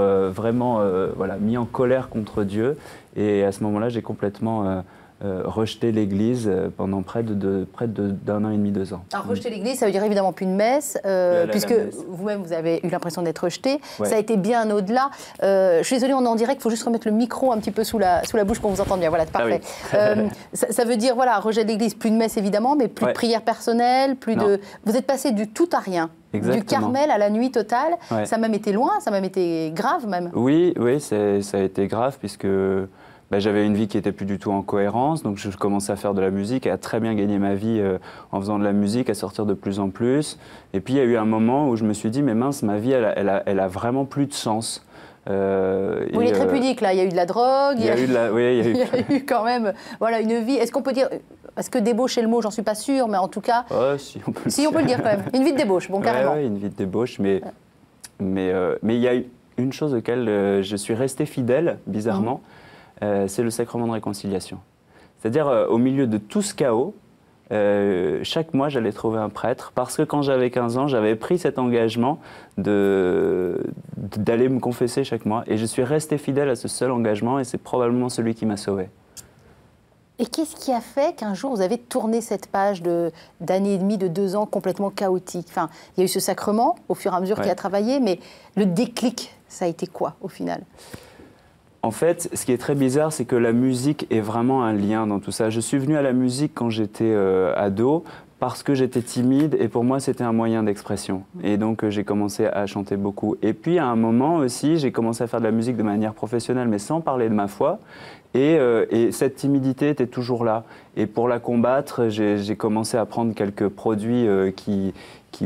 voilà, mis en colère contre Dieu. Et à ce moment-là, j'ai complètement rejeté l'Église pendant près d'un an et demi, 2 ans. Alors rejeter l'Église, ça veut dire évidemment plus de messe, puisque vous-même vous avez eu l'impression d'être rejeté. Ouais. Ça a été bien au-delà. Je suis désolée, on est en direct, il faut juste remettre le micro un petit peu sous la bouche qu'on vous entende bien. Voilà, parfait. Ah oui. Ça veut dire, voilà, rejet de l'Église, plus de messe évidemment, mais plus de prière personnelle, plus de... Vous êtes passé du tout à rien. Exactement. Du Carmel à la nuit totale. Ouais. Ça a même été loin, ça a même été grave même. Oui, ça a été grave puisque... j'avais une vie qui n'était plus du tout en cohérence, donc je commençais à faire de la musique et à très bien gagner ma vie en faisant de la musique, à sortir de plus en plus. Et puis il y a eu un moment où je me suis dit, mais mince, ma vie, elle a vraiment plus de sens. Vous êtes très pudique là, il y a eu de la drogue, il y a eu quand même voilà, une vie, est-ce qu'on peut dire, est-ce que débauche est le mot, j'en suis pas sûre, mais en tout cas... Si, on peut le dire quand même, une vie de débauche, bon carrément. Oui, une vie de débauche, mais il y a une chose auquel je suis resté fidèle, bizarrement. C'est le sacrement de réconciliation. C'est-à-dire, au milieu de tout ce chaos, chaque mois, j'allais trouver un prêtre, parce que quand j'avais 15 ans, j'avais pris cet engagement d'aller me confesser chaque mois. Et je suis resté fidèle à ce seul engagement, et c'est probablement celui qui m'a sauvé. Et qu'est-ce qui a fait qu'un jour, vous avez tourné cette page d'année et demie, de 2 ans complètement chaotique? Enfin, il y a eu ce sacrement, au fur et à mesure, qui a travaillé, mais le déclic, ça a été quoi, au final? En fait, ce qui est très bizarre, c'est que la musique est vraiment un lien dans tout ça. Je suis venu à la musique quand j'étais ado parce que j'étais timide et pour moi, c'était un moyen d'expression. Et donc, j'ai commencé à chanter beaucoup. Et puis, à un moment aussi, j'ai commencé à faire de la musique de manière professionnelle, mais sans parler de ma foi. Et cette timidité était toujours là. Et pour la combattre, j'ai commencé à prendre quelques produits qui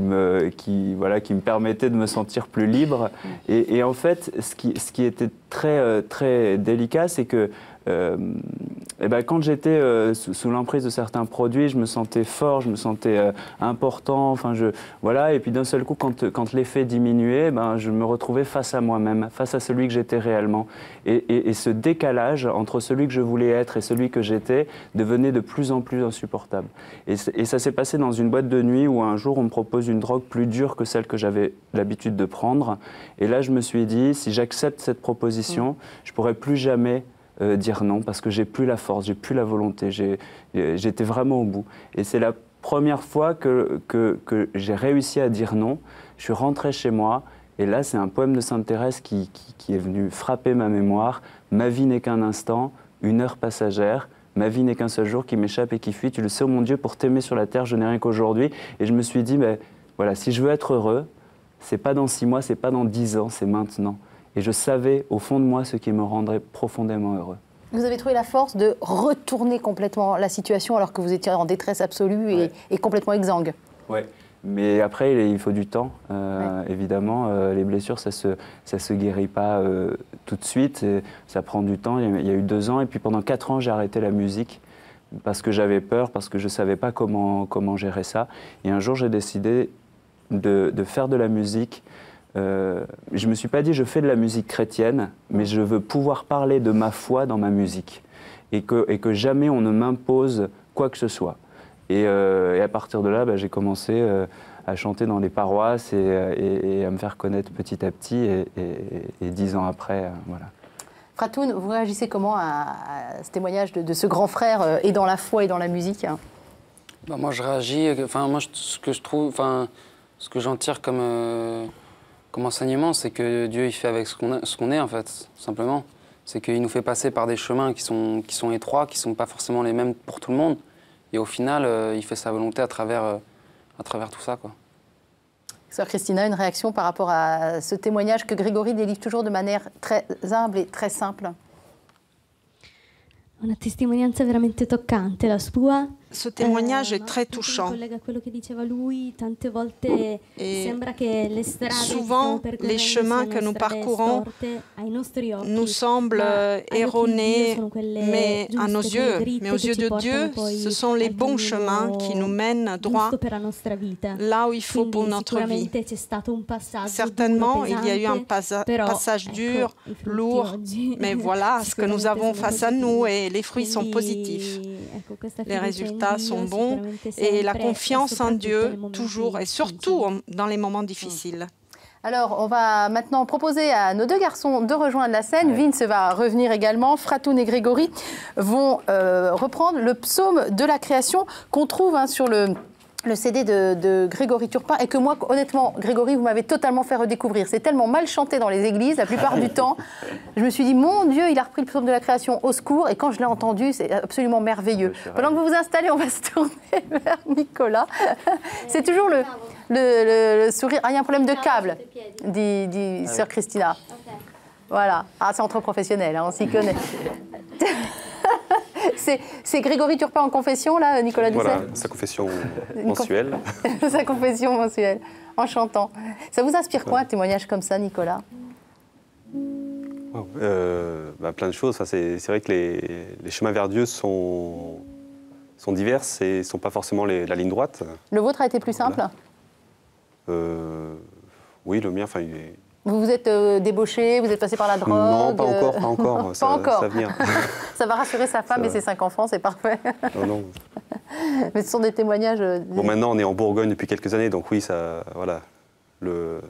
me permettaient de me sentir plus libre. Et en fait, ce qui était très délicat, c'est que quand j'étais sous l'emprise de certains produits, je me sentais fort, je me sentais important, et puis d'un seul coup, quand l'effet diminuait, je me retrouvais face à moi-même, face à celui que j'étais réellement. Et ce décalage entre celui que je voulais être et celui que j'étais devenait de plus en plus insupportable. Et ça s'est passé dans une boîte de nuit où un jour on me propose une drogue plus dure que celle que j'avais l'habitude de prendre. Et là, je me suis dit, si j'accepte cette proposition, je ne pourrai plus jamais dire non, parce que j'ai plus la force, j'ai plus la volonté, j'étais vraiment au bout. Et c'est la première fois que j'ai réussi à dire non. Je suis rentré chez moi, et là c'est un poème de Sainte Thérèse qui est venu frapper ma mémoire. Ma vie n'est qu'un instant, une heure passagère. Ma vie n'est qu'un seul jour qui m'échappe et qui fuit. Tu le sais, oh mon Dieu, pour t'aimer sur la terre, je n'ai rien qu'aujourd'hui. Et je me suis dit, voilà, si je veux être heureux, c'est pas dans 6 mois, c'est pas dans 10 ans, c'est maintenant. Et je savais au fond de moi ce qui me rendrait profondément heureux. Vous avez trouvé la force de retourner complètement la situation alors que vous étiez en détresse absolue et complètement exsangue. Oui, mais après, il faut du temps. Évidemment, les blessures, ça se guérit pas tout de suite. Ça prend du temps. Il y a eu 2 ans. Et puis pendant 4 ans, j'ai arrêté la musique parce que j'avais peur, parce que je ne savais pas comment gérer ça. Et un jour, j'ai décidé de faire de la musique. Je ne me suis pas dit je fais de la musique chrétienne, mais je veux pouvoir parler de ma foi dans ma musique et que jamais on ne m'impose quoi que ce soit. Et à partir de là, j'ai commencé à chanter dans les paroisses et à me faire connaître petit à petit et 10 ans après, voilà. Fratoun, vous réagissez comment à ce témoignage de ce grand frère et dans la foi et dans la musique? Moi je réagis, ce que je trouve, ce que j'en tire comme enseignement, c'est que Dieu il fait avec ce qu'on est en fait, simplement. C'est qu'il nous fait passer par des chemins qui sont étroits, qui ne sont pas forcément les mêmes pour tout le monde. Et au final, il fait sa volonté à travers tout ça, quoi. Sœur Christina, une réaction par rapport à ce témoignage que Grégory délivre toujours de manière très humble et très simple? Una testimonianza veramente toccante la sua. Ce témoignage est très touchant. Et souvent, les chemins que nous parcourons nous semblent erronés, mais à nos yeux, mais aux yeux de Dieu, ce sont les bons chemins qui nous mènent droit là où il faut pour notre vie. Certainement, il y a eu un passage dur, lourd, mais voilà ce que nous avons face à nous et les fruits sont positifs. Les résultats sont bons et la confiance en Dieu, toujours et surtout dans les moments difficiles. Alors, on va maintenant proposer à nos deux garçons de rejoindre la scène. Vince va revenir également. Fratoun et Grégory vont reprendre le psaume de la création qu'on trouve sur le CD de Grégory Turpin et que moi, honnêtement, Grégory, vous m'avez totalement fait redécouvrir. C'est tellement mal chanté dans les églises, la plupart du temps. Je me suis dit, mon Dieu, il a repris le psaume de la création, au secours. Et quand je l'ai entendu, c'est absolument merveilleux. Pendant que vous vous installez, on va se tourner vers Nicolas. C'est toujours le sourire. Ah, il y a un problème de câble, dit sœur Christina. Voilà. Ah, c'est entre professionnels, on s'y connaît. C'est Grégory Turpin en confession, là, Nicolas Doucet? Voilà, sa confession mensuelle. Sa confession mensuelle, en chantant. Ça vous inspire quoi, un témoignage comme ça, Nicolas? Plein de choses. Enfin, c'est vrai que les chemins vers Dieu sont divers et ne sont pas forcément la ligne droite. Le vôtre a été plus simple? Oui, le mien, enfin, il est... Vous vous êtes débauché, vous êtes passé par la drogue? Non, pas encore. Ça va venir. Ça va rassurer sa femme et ses 5 enfants, c'est parfait. Non. Mais ce sont des témoignages... Bon, maintenant, on est en Bourgogne depuis quelques années, donc oui, ça, voilà, on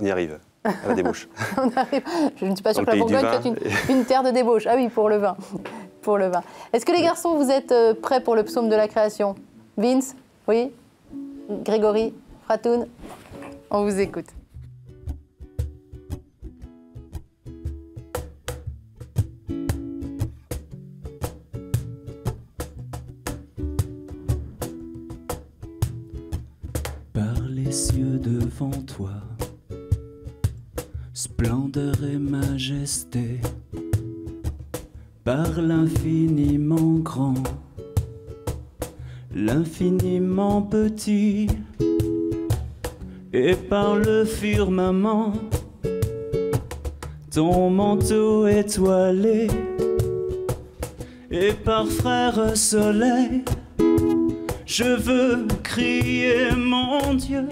y arrive, à la débauche. On arrive. Je ne suis pas sûre que la Bourgogne soit une terre de débauche. Ah oui, pour le vin. Est-ce que les garçons, vous êtes prêts pour le psaume de la création? Vince? Oui? Grégory? Fratoun? On vous écoute. Cieux devant toi, splendeur et majesté, par l'infiniment grand, l'infiniment petit, et par le firmament, ton manteau étoilé, et par frère soleil, je veux crier mon Dieu.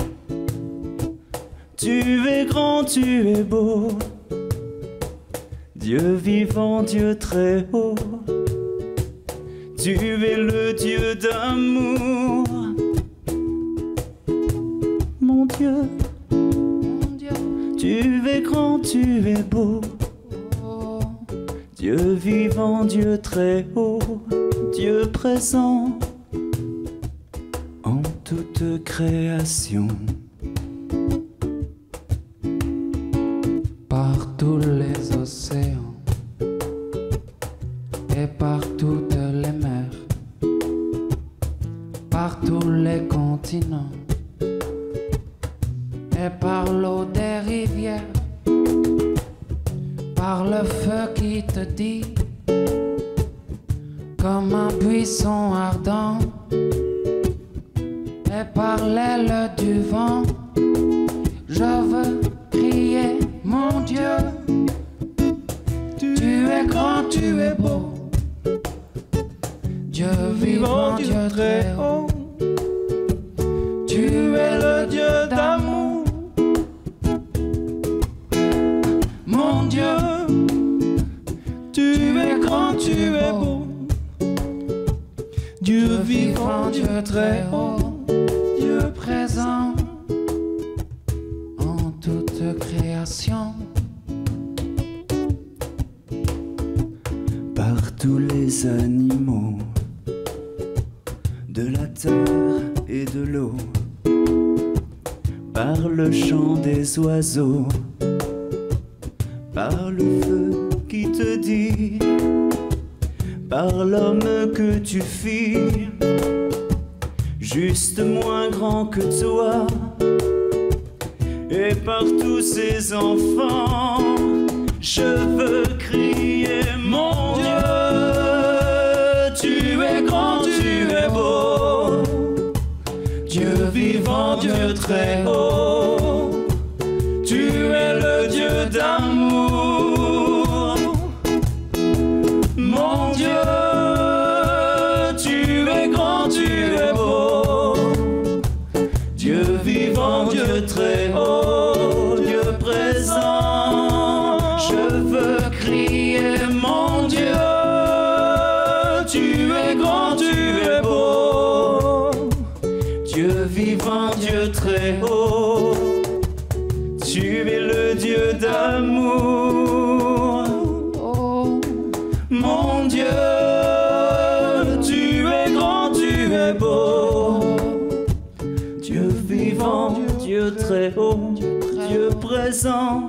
Tu es grand, tu es beau, Dieu vivant, Dieu très haut. Tu es le Dieu d'amour, mon Dieu. Tu es grand, tu es beau, Dieu vivant, Dieu très haut, Dieu présent en toute création. Par tous les océans et par toutes les mers, par tous les continents et par l'eau des rivières, par le feu qui te dit comme un buisson ardent, et par l'aile du vent, je veux crier mon Dieu. Tu es grand, tu es beau, Dieu vivant, Dieu très haut. Tu es le Dieu d'amour, mon Dieu. Tu es grand, tu es beau, Dieu vivant, Dieu très haut, Dieu présent en toute création. Par tous les animaux de la terre et de l'eau, par le chant des oiseaux, par le feu qui te dit, par l'homme que tu fis, juste moins grand que toi, et par tous ces enfants, je veux crier mon Dieu. Tu es grand, tu es beau, Dieu vivant, Dieu très haut, tu es le Dieu d'amour. Mon Dieu, tu es grand, tu es beau. Dieu vivant, Dieu très haut, Dieu présent. Je veux crier, mon Dieu, tu es grand, tu es beau. Dieu vivant, Dieu très haut, tu es le Dieu d'amour. Oh, mon Dieu, tu es grand, tu es beau. Dieu vivant, Dieu très haut, Dieu présent,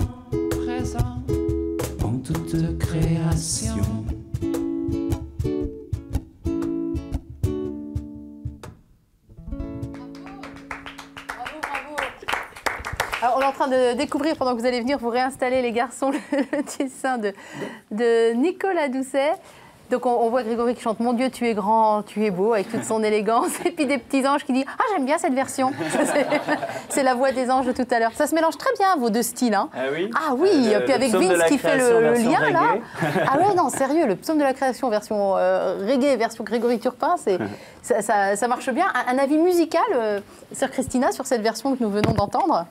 en toute création. Alors, on est en train de découvrir, pendant que vous allez venir vous réinstaller les garçons, le dessin de Nicolas Doucet. Donc on voit Grégory qui chante « Mon Dieu, tu es grand, tu es beau » avec toute son élégance. Et puis des petits anges qui disent « Ah, j'aime bien cette version ». C'est la voix des anges de tout à l'heure. Ça se mélange très bien, vos deux styles. Hein. Ah oui. Ah oui, puis avec Vince qui fait le lien reggae. Là. Ah ouais, non, sérieux, le psaume de la création version reggae, version Grégory Turpin, ça marche bien. Un avis musical, sœur Christina, sur cette version que nous venons d'entendre?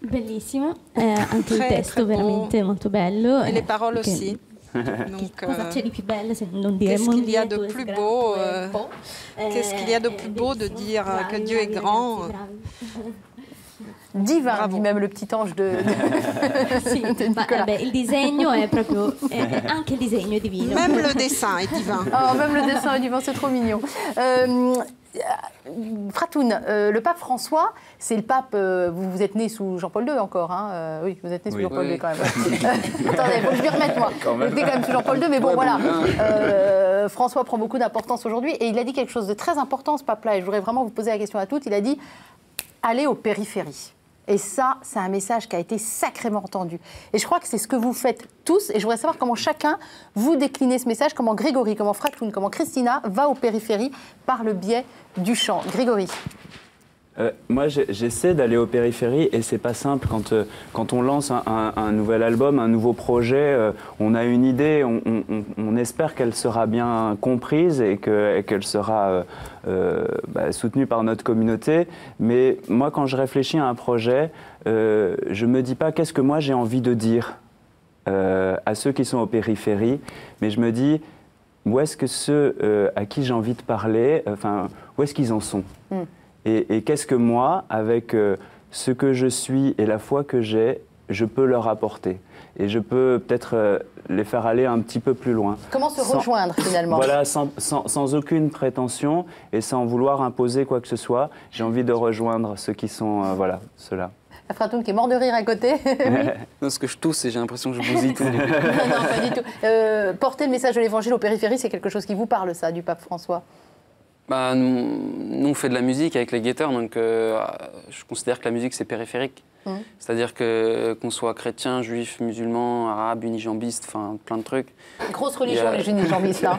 Bellissima, anche il testo veramente molto bello. Et les paroles aussi. Cosa c'è di più bello se non dire qu'est-ce qu'il y a de plus beau qu'est-ce qu'il y a de plus beau de dire que Dieu est grand. Divin, bravo. Dit même le petit ange de sì, de Nicolas. Il disegno è proprio anche il disegno è divino. Même le dessin est divin. Oh, même le dessin est divin, c'est trop mignon. Fratoun, le pape François, c'est le pape. Vous êtes né sous Jean-Paul II encore, hein? Oui, vous êtes né sous Jean-Paul II quand même. Attendez, il faut que je m'y remette moi. Vous êtes né quand même sous Jean-Paul II, mais bon, voilà. François prend beaucoup d'importance aujourd'hui et il a dit quelque chose de très important, ce pape-là. Et je voudrais vraiment vous poser la question à toutes. Il a dit allez aux périphéries. Et ça, c'est un message qui a été sacrément entendu. Et je crois que c'est ce que vous faites tous. Et je voudrais savoir comment chacun vous déclinez ce message, comment Grégory, comment Fratoun, comment Christina va aux périphéries par le biais du chant. Grégory. Moi, j'essaie d'aller aux périphéries et c'est pas simple. Quand on lance un nouvel album, un nouveau projet, on a une idée, on espère qu'elle sera bien comprise et qu'elle sera soutenue par notre communauté. Mais moi, quand je réfléchis à un projet, je me dis pas qu'est-ce que moi j'ai envie de dire à ceux qui sont aux périphéries, mais je me dis où est-ce que ceux à qui j'ai envie de parler, où est-ce qu'ils en sont. Et qu'est-ce que moi, avec ce que je suis et la foi que j'ai, je peux leur apporter. Et je peux peut-être les faire aller un petit peu plus loin. Comment se rejoindre finalement? Voilà, sans aucune prétention et sans vouloir imposer quoi que ce soit. J'ai envie de rejoindre ceux qui sont, ceux-là. La Fratoun qui est mort de rire à côté. Non, ce que je tousse, et j'ai l'impression que je bousille tout. Non, pas du tout. Porter le message de l'Évangile aux périphéries, c'est quelque chose qui vous parle, ça, du pape François? Nous, on fait de la musique avec les guetteurs, donc je considère que la musique, c'est périphérique. C'est-à-dire qu'on soit chrétien, juif, musulman, arabe, unijambiste, enfin plein de trucs. Grosse religion, les unijambistes, là.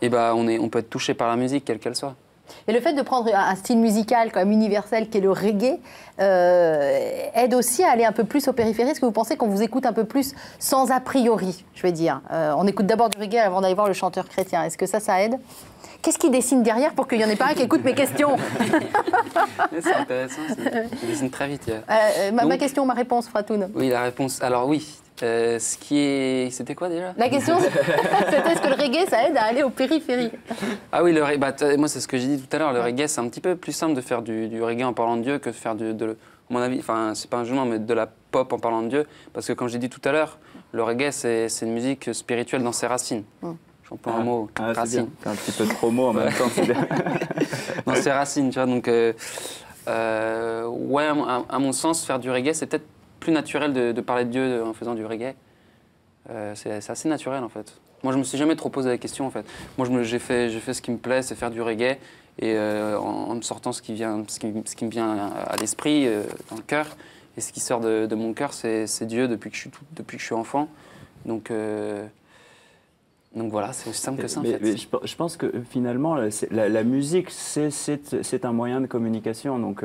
Et on peut être touché par la musique, quelle qu'elle soit. Et le fait de prendre un style musical quand même universel qui est le reggae aide aussi à aller un peu plus aux périphéries. Est-ce que vous pensez qu'on vous écoute un peu plus sans a priori, je vais dire on écoute d'abord du reggae avant d'aller voir le chanteur chrétien. Est-ce que ça aide? Qu'est-ce qui dessine derrière pour qu'il n'y en ait pas un qui écoute mes questions? C'est intéressant, il dessine très vite. Ma question, ma réponse, Fratoun. Oui, la réponse. Alors oui, c'était quoi déjà? La question, c'était est-ce que le reggae, ça aide à aller aux périphéries? Ah oui, moi c'est ce que j'ai dit tout à l'heure, le reggae, c'est un petit peu plus simple de faire du reggae en parlant de Dieu que de faire à mon avis, enfin c'est pas un jugement, mais de la pop en parlant de Dieu. Parce que comme j'ai dit tout à l'heure, le reggae, c'est une musique spirituelle dans ses racines. J'emploie un mot, racines. C'est un petit peu trop mot en même temps, c'est bien. Dans ses racines, tu vois, donc ouais, à mon sens, faire du reggae, c'est peut-être plus naturel de parler de Dieu en faisant du reggae. C'est assez naturel en fait. Moi je me suis jamais trop posé la question en fait. Moi j'ai fait ce qui me plaît, c'est faire du reggae et en me sortant ce qui me vient à l'esprit, dans le cœur. Et ce qui sort de mon cœur, c'est Dieu depuis que je suis enfant. Donc Donc voilà, c'est aussi simple que ça en fait. Mais je pense que finalement, la musique, c'est un moyen de communication. Donc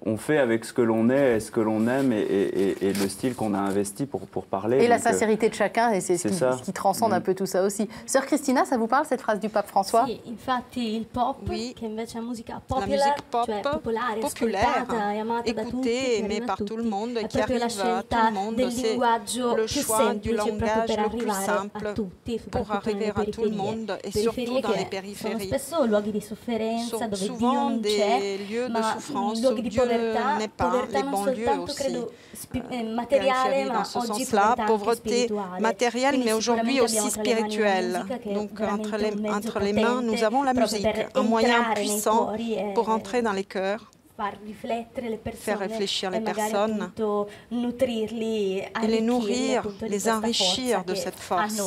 on fait avec ce que l'on est, et ce que l'on aime et le style qu'on a investi pour parler. Et la sincérité de chacun, et c'est ce qui transcende un peu tout ça aussi. Sœur Cristina, ça vous parle cette phrase du pape François? Sì, infatti il pop, oui. che invece è musica La musique pop, populaire, écoutée, aimée par tout le monde, qui arrive à tout le monde. C'est le choix du langage le plus simple pour arriver à tout le monde et surtout dans les périphéries. Sont souvent des lieux de souffrance où Dieu n'est pas, les banlieues aussi. Dans ce sens-là, pauvreté matérielle, mais aujourd'hui aussi spirituelle. Donc entre les mains, nous avons la musique, un moyen puissant pour entrer dans les cœurs, faire réfléchir les personnes et les nourrir, les enrichir de cette force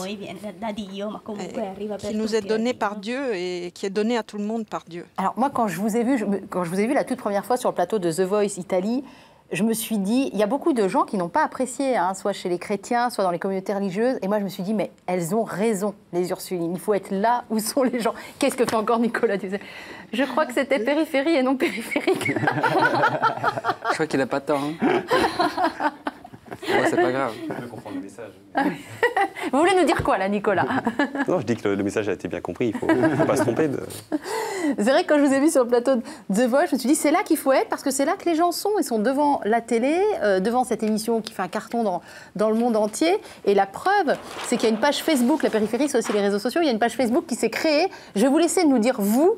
qui nous est donnée par Dieu et qui est donnée à tout le monde par Dieu. Alors moi, quand je vous ai vu la toute première fois sur le plateau de The Voice Italie, je me suis dit, il y a beaucoup de gens qui n'ont pas apprécié, hein, soit chez les chrétiens, soit dans les communautés religieuses. Et moi, je me suis dit, mais elles ont raison, les Ursulines. Il faut être là où sont les gens. Qu'est-ce que fait encore Nicolas? Je crois que c'était périphérie et non périphérique. Je crois qu'il n'a pas tort. Hein. Ouais, c'est pas grave. Je peux comprendre le message. Vous voulez nous dire quoi, là, Nicolas? Non, je dis que le message a été bien compris. Il ne faut pas se tromper. C'est vrai que quand je vous ai vu sur le plateau de The Voice, je me suis dit, c'est là qu'il faut être, parce que c'est là que les gens sont. Ils sont devant la télé, devant cette émission qui fait un carton dans le monde entier. Et la preuve, c'est qu'il y a une page Facebook, la périphérie, c'est aussi les réseaux sociaux, il y a une page Facebook qui s'est créée. Je vais vous laisser nous dire, vous,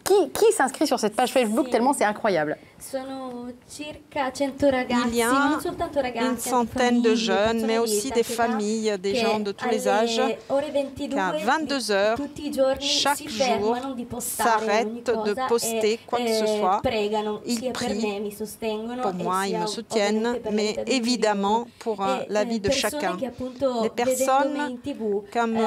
qui s'inscrit sur cette page Facebook, tellement c'est incroyable. Il y a une centaine de jeunes, mais aussi des familles, des gens de tous les âges, qui à 22 heures, chaque jour, s'arrêtent de poster quoi que ce soit. Ils prient pour moi, ils me soutiennent, mais évidemment pour la vie de chacun. Les personnes, comme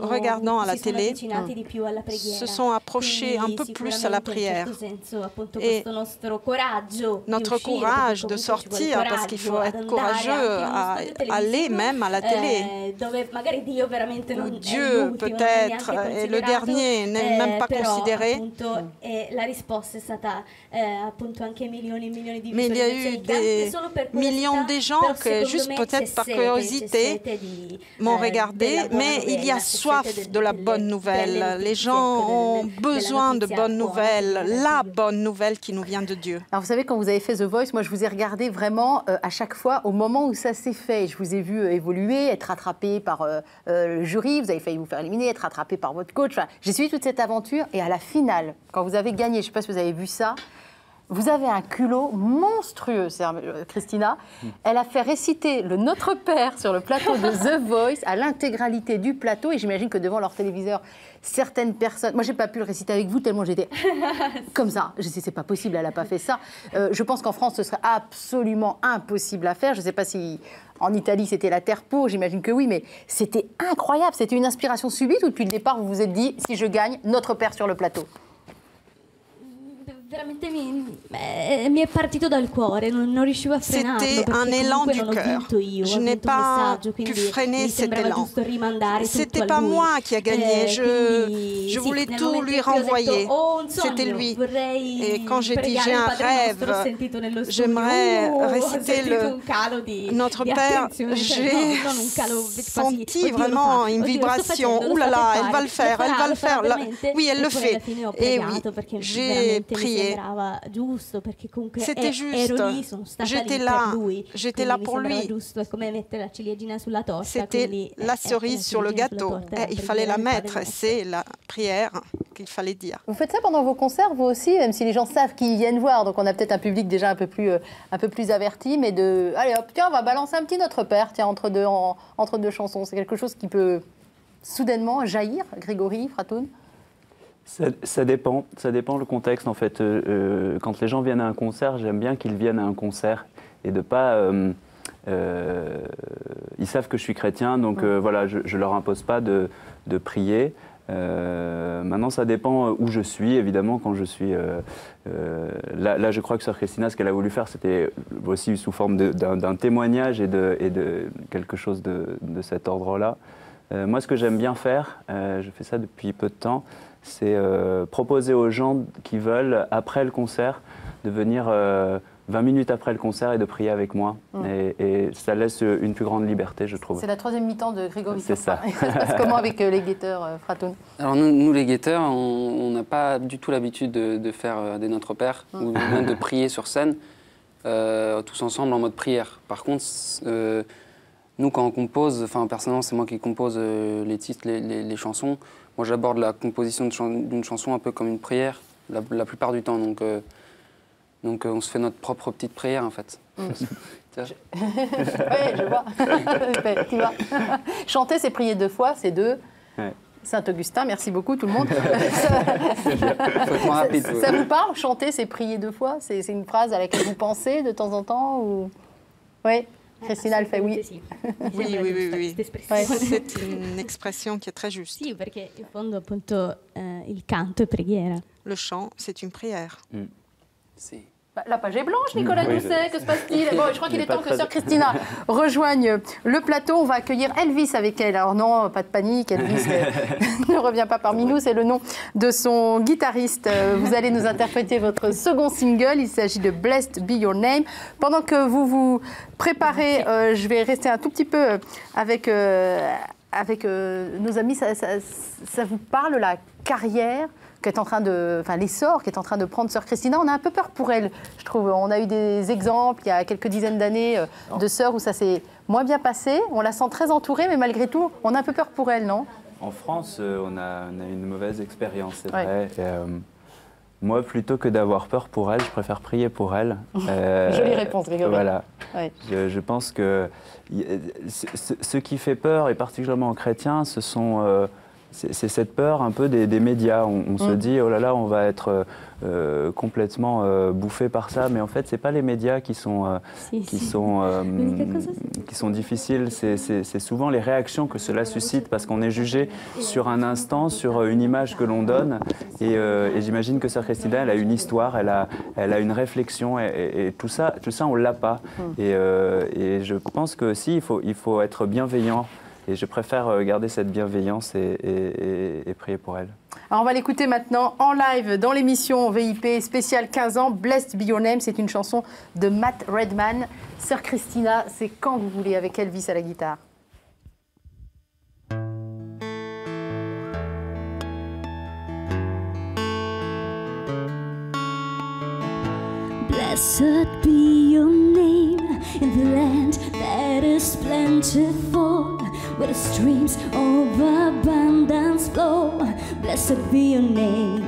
regardant à la télé, se sont approchées un peu plus à la prière. Et notre courage de sortir, parce qu'il faut être courageux à aller même à la télé, où Dieu peut-être est le dernier, n'est même pas considéré. Mais il y a eu des millions de gens qui, juste peut-être par curiosité, m'ont regardé, mais il y a soif de la bonne nouvelle. Les gens ont besoin de bonnes nouvelles, la bonne nouvelle qui nous vient de Dieu. Alors vous savez, quand vous avez fait The Voice, moi je vous ai regardé vraiment à chaque fois au moment où ça s'est fait. Je vous ai vu évoluer, être rattrapé par le jury, vous avez failli vous faire éliminer, être rattrapé par votre coach. Enfin, j'ai suivi toute cette aventure et à la finale, quand vous avez gagné, je ne sais pas si vous avez vu ça, vous avez un culot monstrueux, Cristina. Elle a fait réciter le Notre Père sur le plateau de The Voice à l'intégralité du plateau. Et j'imagine que devant leur téléviseur, certaines personnes... Moi, je n'ai pas pu le réciter avec vous tellement j'étais comme ça. Je sais, c'est pas possible, elle n'a pas fait ça. Je pense qu'en France, ce serait absolument impossible à faire. Je ne sais pas si en Italie, c'était la terre pour. J'imagine que oui, mais c'était incroyable. C'était une inspiration subite ou depuis le départ, vous vous êtes dit, si je gagne, Notre Père sur le plateau? Veramente mi è partito dal cuore, non riuscivo a frenarlo. C'était un élan du cœur. Je n'ai pas pu freiner cet élan. C'était pas moi qui a gagné. Je voulais tout lui renvoyer. C'était lui. Et quand j'ai dit j'ai un rêve, j'aimerais réciter Notre Père, j'ai senti vraiment une vibration. Ouh là là, elle va le faire, elle va le faire. Oui, elle le fait. Et oui, j'ai prié. C'était juste, j'étais là pour lui. C'était la cerise sur le gâteau. Il fallait la mettre, c'est la prière qu'il fallait dire. Vous faites ça pendant vos concerts, vous aussi, même si les gens savent qu'ils viennent voir, donc on a peut-être un public déjà un peu plus averti, mais de, allez hop, tiens, on va balancer un petit Notre Père, tiens, entre deux chansons. C'est quelque chose qui peut soudainement jaillir, Grégory, Fratoun? Ça dépend le contexte en fait. Quand les gens viennent à un concert, j'aime bien qu'ils viennent à un concert et de pas... ils savent que je suis chrétien, donc voilà, je leur impose pas de prier. Maintenant, ça dépend où je suis, évidemment, quand je suis... là, je crois que Sœur Cristina, ce qu'elle a voulu faire, c'était aussi sous forme d'un témoignage et de quelque chose de cet ordre-là. Moi, ce que j'aime bien faire, je fais ça depuis peu de temps, c'est proposer aux gens qui veulent, après le concert, de venir 20 minutes après le concert et de prier avec moi. Et ça laisse une plus grande liberté, je trouve. C'est la troisième mi-temps de Grégory. C'est ça. Ça se passe comment avec les guetteurs, Fratoun? Alors nous les guetteurs, on n'a pas du tout l'habitude de faire des Notre Père ou même de prier sur scène, tous ensemble en mode prière. Par contre, nous quand on compose, enfin personnellement c'est moi qui compose les titres, les chansons, moi j'aborde la composition d'une chanson un peu comme une prière, la plupart du temps. Donc on se fait notre propre petite prière en fait. Oui, je vois. Tu vois. Chanter, c'est prier 2 fois, c'est 2. Ouais. Saint-Augustin, merci beaucoup tout le monde. Ça vous parle? Chanter, c'est prier 2 fois? C'est une phrase à laquelle vous pensez de temps en temps ou... Oui, Christina le fait, oui. Oui. C'est une expression qui est très juste. Sì, perché in fondo appunto il canto è preghiera. Le chant, c'est une prière. Si. La page est blanche, Nicolas Doucet, que se passe-t-il? Bon, je crois qu'il est temps que Sœur Christina rejoigne le plateau. On va accueillir Elvis avec elle. Alors non, pas de panique, Elvis ne revient pas parmi nous, c'est le nom de son guitariste. Vous allez nous interpréter votre second single, il s'agit de Blessed Be Your Name. Pendant que vous vous préparez, je vais rester un tout petit peu avec nos amis. Ça vous parle, la carrière qui est en train l'essor qui est en train de prendre Sœur Christina? On a un peu peur pour elle, je trouve. On a eu des exemples il y a quelques dizaines d'années de sœurs où ça s'est moins bien passé. On la sent très entourée, mais malgré tout, on a un peu peur pour elle, non? En France, on a une mauvaise expérience, c'est vrai. Et, moi, plutôt que d'avoir peur pour elle, je préfère prier pour elle. Jolie réponse, Grégory. Voilà. Ouais. Je pense que ce qui fait peur, et particulièrement aux chrétiens, ce sont... c'est cette peur un peu des médias. On se dit, oh là là, on va être complètement bouffé par ça. Mais en fait, ce n'est pas les médias qui sont difficiles. C'est souvent les réactions que cela suscite parce qu'on est jugé sur un instant, sur une image que l'on donne. Et j'imagine que Sœur Christina, elle a une histoire, elle a une réflexion. Et tout ça, on ne l'a pas. Et je pense que si, il faut être bienveillant. Et je préfère garder cette bienveillance et prier pour elle. Alors on va l'écouter maintenant en live dans l'émission VIP spéciale 15 ans, Blessed Be Your Name. C'est une chanson de Matt Redman. Sœur Christina, c'est quand vous voulez avec Elvis à la guitare. Blessed be your name in the land that is plentiful, where the streams of abundance flow. Blessed be your name.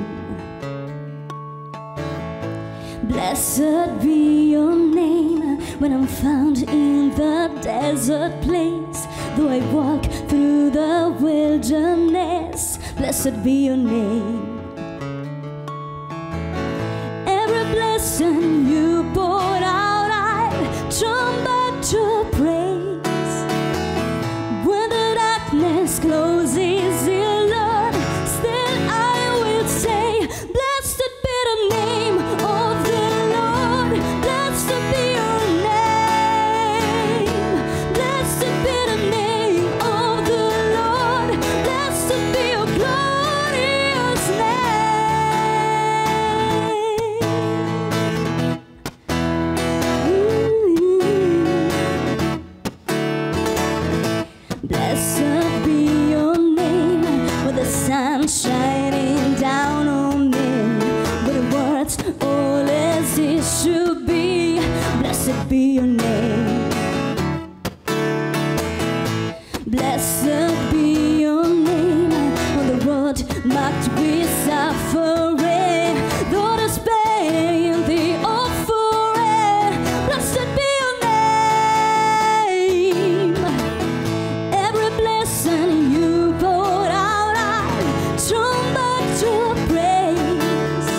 Blessed be your name when I'm found in the desert place. Though I walk through the wilderness, blessed be your name. Every blessing you poured out, I turn back to praise. When the darkness closes in, Lord, still I will say, blessed be the name of the Lord. Blessed be your name. Blessed be the name of the Lord. Blessed be your glorious name. Blessed be your name, with the sun shining down on me, with the words all as it should be. Blessed be your name. Blessed be your name, on the road marked with suffering, though the pain, the offering. Blessed be your name. Every blessing you poured out, I turn back to praise.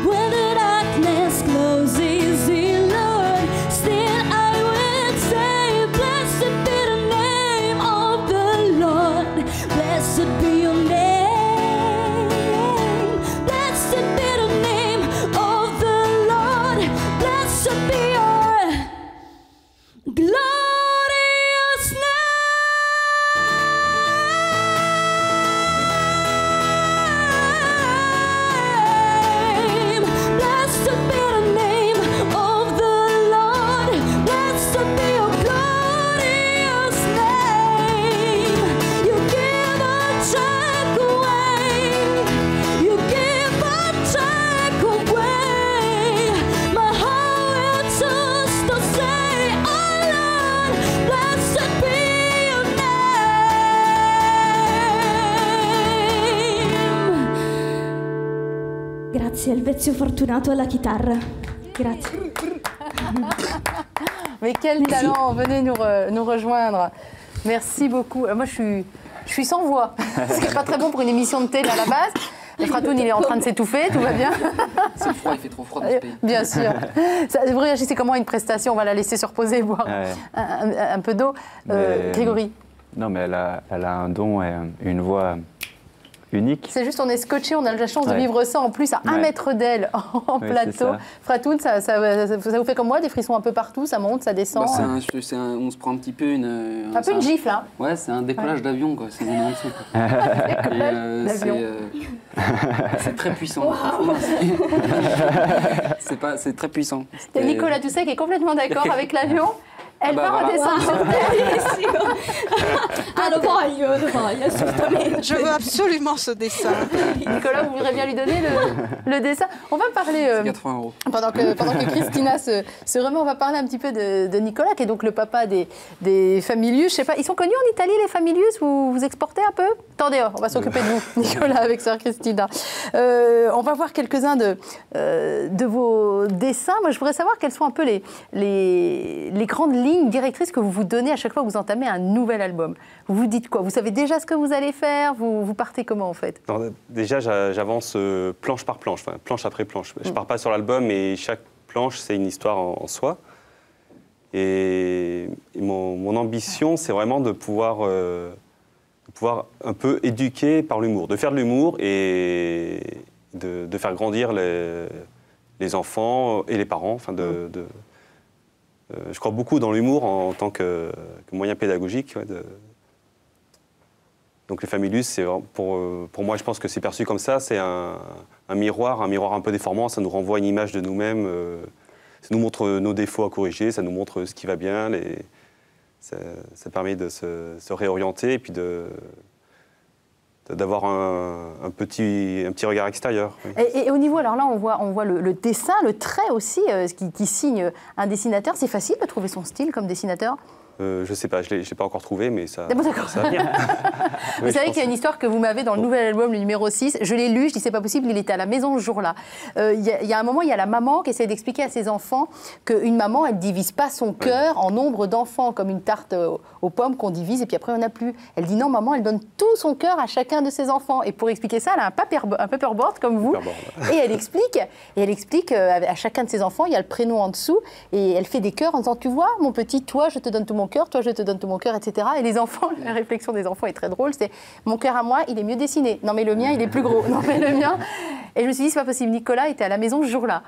When the darkness closes in, Lord, still I will say, blessed be the name of the Lord. Blessed be your name. Blessed be the name of the Lord. Blessed be your glorious name. Grazie, il vezio fortunato alla chitarra. Grazie. Mais quel talent, venez nous rejoindre. Merci beaucoup. Moi, je suis sans voix, ce qui n'est pas très bon pour une émission de télé à la base. Et Fratoun, il est en train de s'étouffer, tout va bien. C'est froid, il fait trop froid dans ce pays. Bien sûr. Vous réagissez comment à une prestation? On va la laisser se reposer et boire un peu d'eau. Grégory? Non, mais elle a un don et une voix unique. C'est juste, on est scotché, on a la chance de vivre ça en plus à 1 mètre d'elle en plateau. Fratoun, ça vous fait comme moi, des frissons un peu partout, ça monte, ça descend. Bah, on se prend un petit peu une gifle, hein. Ouais, c'est un décollage d'avion, quoi. C'est une émotion. C'est très puissant. C'est très puissant. Il y a Nicola Doucet qui est complètement d'accord avec l'avion. Elle va redescendre sur terre. Lo voglio, assolutamente. Je veux absolument ce dessin. Nicolas, vous voudrez bien lui donner le dessin? On va parler... 80 €. Pendant que Christina se remet, on va parler un petit peu de Nicolas, qui est donc le papa des Familius. Je sais pas, ils sont connus en Italie, les Familius? Vous exportez un peu? Attendez, on va s'occuper de vous, Nicolas, avec sœur Christina. On va voir quelques-uns de vos dessins. Moi, je voudrais savoir quelles sont un peu les grandes lignes directrices que vous vous donnez à chaque fois que vous entamez un nouvel album. Vous vous dites quoi? Vous savez déjà ce que vous allez faire? Vous partez comment, en fait? Alors, déjà, j'avance planche par planche, enfin, planche après planche. Je ne pars pas sur l'album, et chaque planche, c'est une histoire en soi. Et mon ambition, c'est vraiment de pouvoir un peu éduquer par l'humour, de faire de l'humour et de faire grandir les enfants et les parents. Enfin, je crois beaucoup dans l'humour en tant que moyen pédagogique. Ouais, donc les Familius, pour moi, je pense que c'est perçu comme ça, c'est un miroir un peu déformant, ça nous renvoie une image de nous-mêmes, ça nous montre nos défauts à corriger, ça nous montre ce qui va bien, ça permet de se réorienter et puis d'avoir un petit regard extérieur. Oui. Et au niveau, alors là, on voit le dessin, le trait aussi, qui signe un dessinateur. C'est facile de trouver son style comme dessinateur? Je ne sais pas, je ne l'ai pas encore trouvé, mais ça, bon, ça va bien. Vous savez qu'il y a une histoire que vous m'avez dans le nouvel album, le numéro 6. Je l'ai lu, je dis c'est pas possible, il était à la maison ce jour-là. Il y a un moment, il y a la maman qui essaie d'expliquer à ses enfants qu'une maman, elle ne divise pas son cœur en nombre d'enfants, comme une tarte aux pommes qu'on divise et puis après on n'a plus. Elle dit non, maman, elle donne tout son cœur à chacun de ses enfants. Et pour expliquer ça, elle a un paperboard comme vous. Et elle explique à chacun de ses enfants, il y a le prénom en dessous, et elle fait des cœurs en disant, tu vois, mon petit, toi, je te donne tout mon cœur, toi, je te donne tout mon cœur, etc. Et les enfants, la réflexion des enfants est très drôle, c'est mon cœur à moi, il est mieux dessiné. Non, mais le mien, il est plus gros. Non, mais le mien. Et je me suis dit, c'est pas possible. Nicolas était à la maison ce jour-là.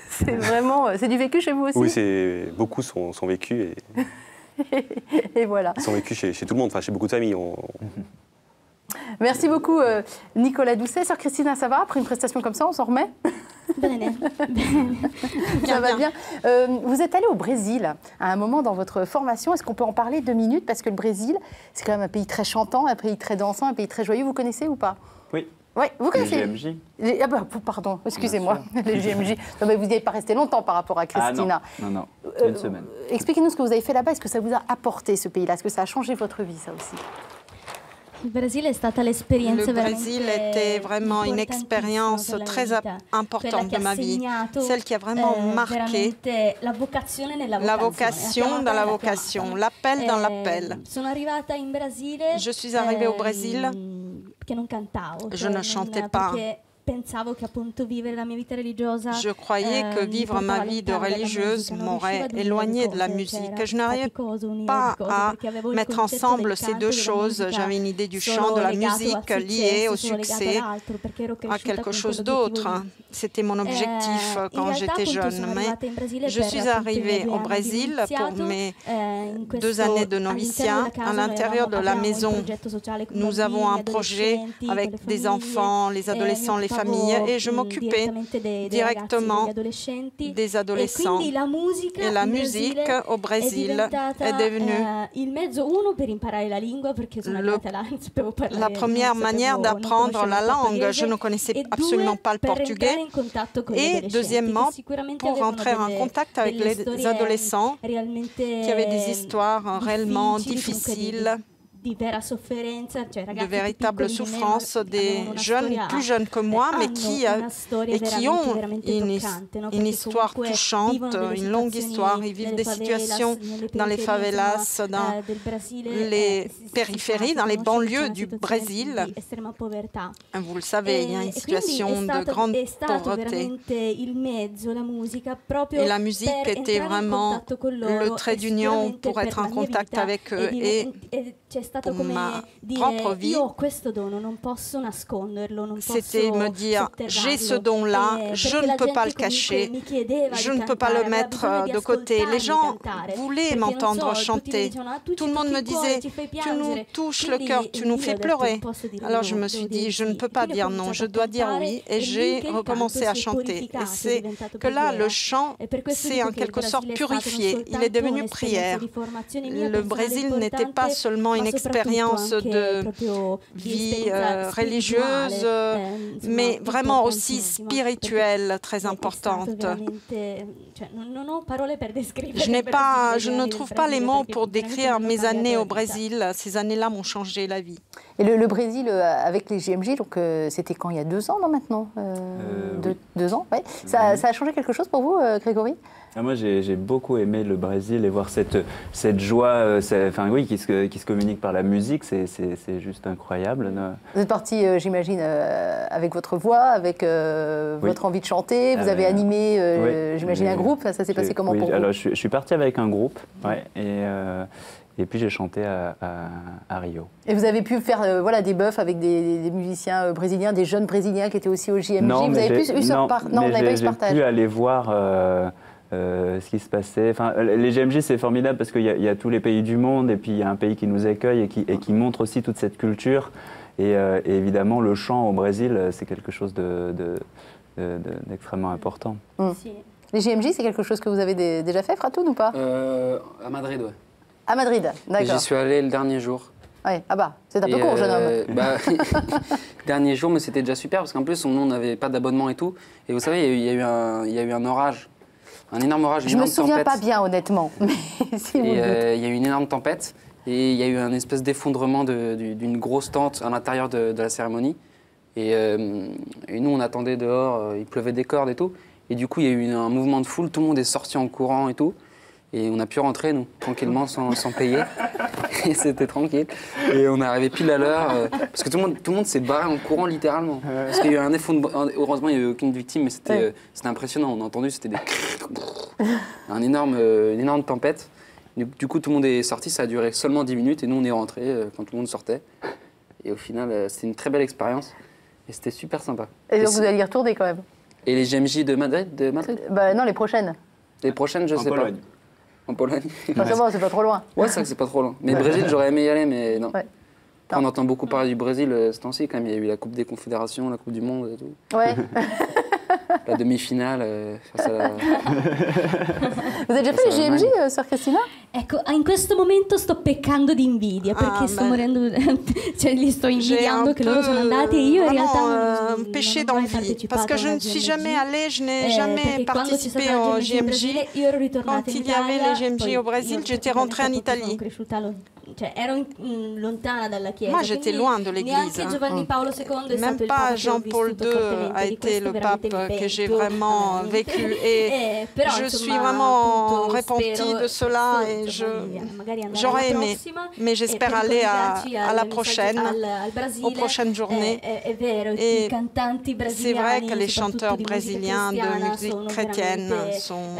C'est vraiment, c'est du vécu chez vous aussi? Oui, beaucoup sont vécus. Et voilà. Ils sont vécus chez tout le monde, enfin chez beaucoup de familles. Merci beaucoup, Nicolas Doucet. Sœur Christina, ça va? Après une prestation comme ça, on s'en remet? Ça va bien. Vous êtes allé au Brésil à un moment dans votre formation. Est-ce qu'on peut en parler 2 minutes? Parce que le Brésil, c'est quand même un pays très chantant, un pays très dansant, un pays très joyeux. Vous connaissez ou pas? Oui. Oui, vous connaissez les JMJ. Pardon, excusez-moi, les JMJ. Non, mais vous n'y êtes pas resté longtemps par rapport à Christina. Non, une semaine. Expliquez-nous ce que vous avez fait là-bas. Est-ce que ça vous a apporté, ce pays-là? Est-ce que ça a changé votre vie, ça aussi? Le Brésil était vraiment une expérience très importante de ma vie, celle qui a vraiment marqué la vocation dans la vocation, l'appel dans l'appel. Je suis arrivée au Brésil, je ne chantais pas. Je croyais que vivre ma vie de religieuse m'aurait éloignée de la musique. Je n'arrivais pas à mettre ensemble ces deux choses. J'avais une idée du chant, de la musique liée au succès, à quelque chose d'autre. C'était mon objectif quand j'étais jeune. Mais je suis arrivée au Brésil pour mes 2 années de noviciat. À l'intérieur de la maison, nous avons un projet avec des enfants, les adolescents, les familles, et je m'occupais directement des adolescents. Et la musique au Brésil est devenue la première manière d'apprendre la langue. Je ne connaissais absolument pas le portugais. Et deuxièmement, pour rentrer en contact avec les adolescents qui avaient des histoires réellement difficiles. de véritables souffrances, des jeunes plus jeunes que moi, mais qui ont une histoire touchante, une longue histoire. Ils vivent des situations dans les favelas, dans les périphéries, dans les banlieues du Brésil. Vous le savez, il y a une situation de grande pauvreté. Et la musique était vraiment le trait d'union pour être en contact avec eux. Et pour ma propre vie, c'était me dire, j'ai ce don-là, je ne peux pas le cacher, je ne peux pas le mettre de côté. Les gens voulaient m'entendre chanter. Tout le monde me disait, tu nous touches le cœur, tu nous fais pleurer. Alors je me suis dit, je ne peux pas dire non, je dois dire oui. Et j'ai recommencé à chanter. Et c'est que là, le chant s'est en quelque sorte purifié. Il est devenu prière. Le Brésil n'était pas seulement une expérience de vie religieuse, mais vraiment aussi spirituelle, très importante. Je ne trouve pas les mots pour décrire mes années au Brésil. Ces années-là m'ont changé la vie. Et le Brésil, avec les JMJ, donc c'était quand, il y a 2 ans, non, maintenant oui. 2 ans, ouais. Ça a changé quelque chose pour vous, Grégory? Moi, j'ai beaucoup aimé le Brésil et voir cette joie, qui se communique par la musique, c'est juste incroyable. Vous êtes parti, j'imagine, avec votre voix, avec votre envie de chanter. Vous avez animé, j'imagine, un groupe. Ça s'est passé comment pour vous? Alors, je suis parti avec un groupe, ouais, et puis j'ai chanté à Rio. Et vous avez pu faire des bœufs avec des musiciens brésiliens, des jeunes brésiliens qui étaient aussi au JMJ. Non, vous n'avez pas eu ce partage. J'ai pu aller voir ce qui se passait. Enfin, les JMJ, c'est formidable parce qu'il y a tous les pays du monde et puis il y a un pays qui nous accueille et qui montre aussi toute cette culture. Et évidemment, le chant au Brésil, c'est quelque chose d'extrêmement important. Les JMJ, c'est quelque chose que vous avez déjà fait, Fratoun, ou pas? À Madrid, ouais. À Madrid, d'accord. J'y suis allé le dernier jour. Ouais. Ah bah, c'est un peu court, jeune homme. Dernier jour, mais c'était déjà super parce qu'en plus, on n'avait pas d'abonnement et tout. Et vous savez, il y a eu un orage. Un énorme orage, une énorme tempête. Je me souviens pas bien, honnêtement. Mais si vous il y a eu une énorme tempête et il y a eu un espèce d'effondrement d'une grosse tente à l'intérieur de la cérémonie. Et nous, on attendait dehors, il pleuvait des cordes et tout. Et du coup, il y a eu un mouvement de foule, tout le monde est sorti en courant et tout. Et on a pu rentrer, nous, tranquillement, sans payer. Et c'était tranquille. Et on est arrivé pile à l'heure, parce que tout le monde s'est barré en courant, littéralement. Parce qu'il y a eu un effondrement. Heureusement, il n'y a eu aucune victime, mais c'était impressionnant. On a entendu, c'était une énorme tempête. Du coup, tout le monde est sorti, ça a duré seulement 10 minutes. Et nous, on est rentrés quand tout le monde sortait. Et au final, c'était une très belle expérience. Et c'était super sympa. Et donc, vous allez y retourner, quand même? Et les JMJ de Madrid Bah non, les prochaines. Les prochaines, je sais pas. En Pologne. C'est pas trop loin. Ouais, c'est vrai que c'est pas trop loin. Mais le Brésil, j'aurais aimé y aller, mais non. Ouais. On entend beaucoup parler du Brésil ce temps-ci, quand même. Il y a eu la Coupe des Confédérations, la Coupe du Monde et tout. Ouais. La demi-finale face à la... Vous avez déjà fait les JMJ, Sœur Cristina? Ecco, in questo momento sto peccando di invidia perché sto morendo, cioè li sto invidiando che loro sono andati e io in realtà un péché d'envie parce que je ne suis jamais allée, je n'ai jamais participé au JMJ. Quand il y avait les JMJ au Brésil, j'étais rentrée en Italie. Moi, j'étais loin de l'église. Même pas Jean-Paul II a été le pape que j'ai vraiment vécu. Et je suis vraiment repentie de cela et j'aurais aimé. Mais j'espère aller à la prochaine, aux prochaines journées. Et c'est vrai que les chanteurs brésiliens de musique chrétienne sont...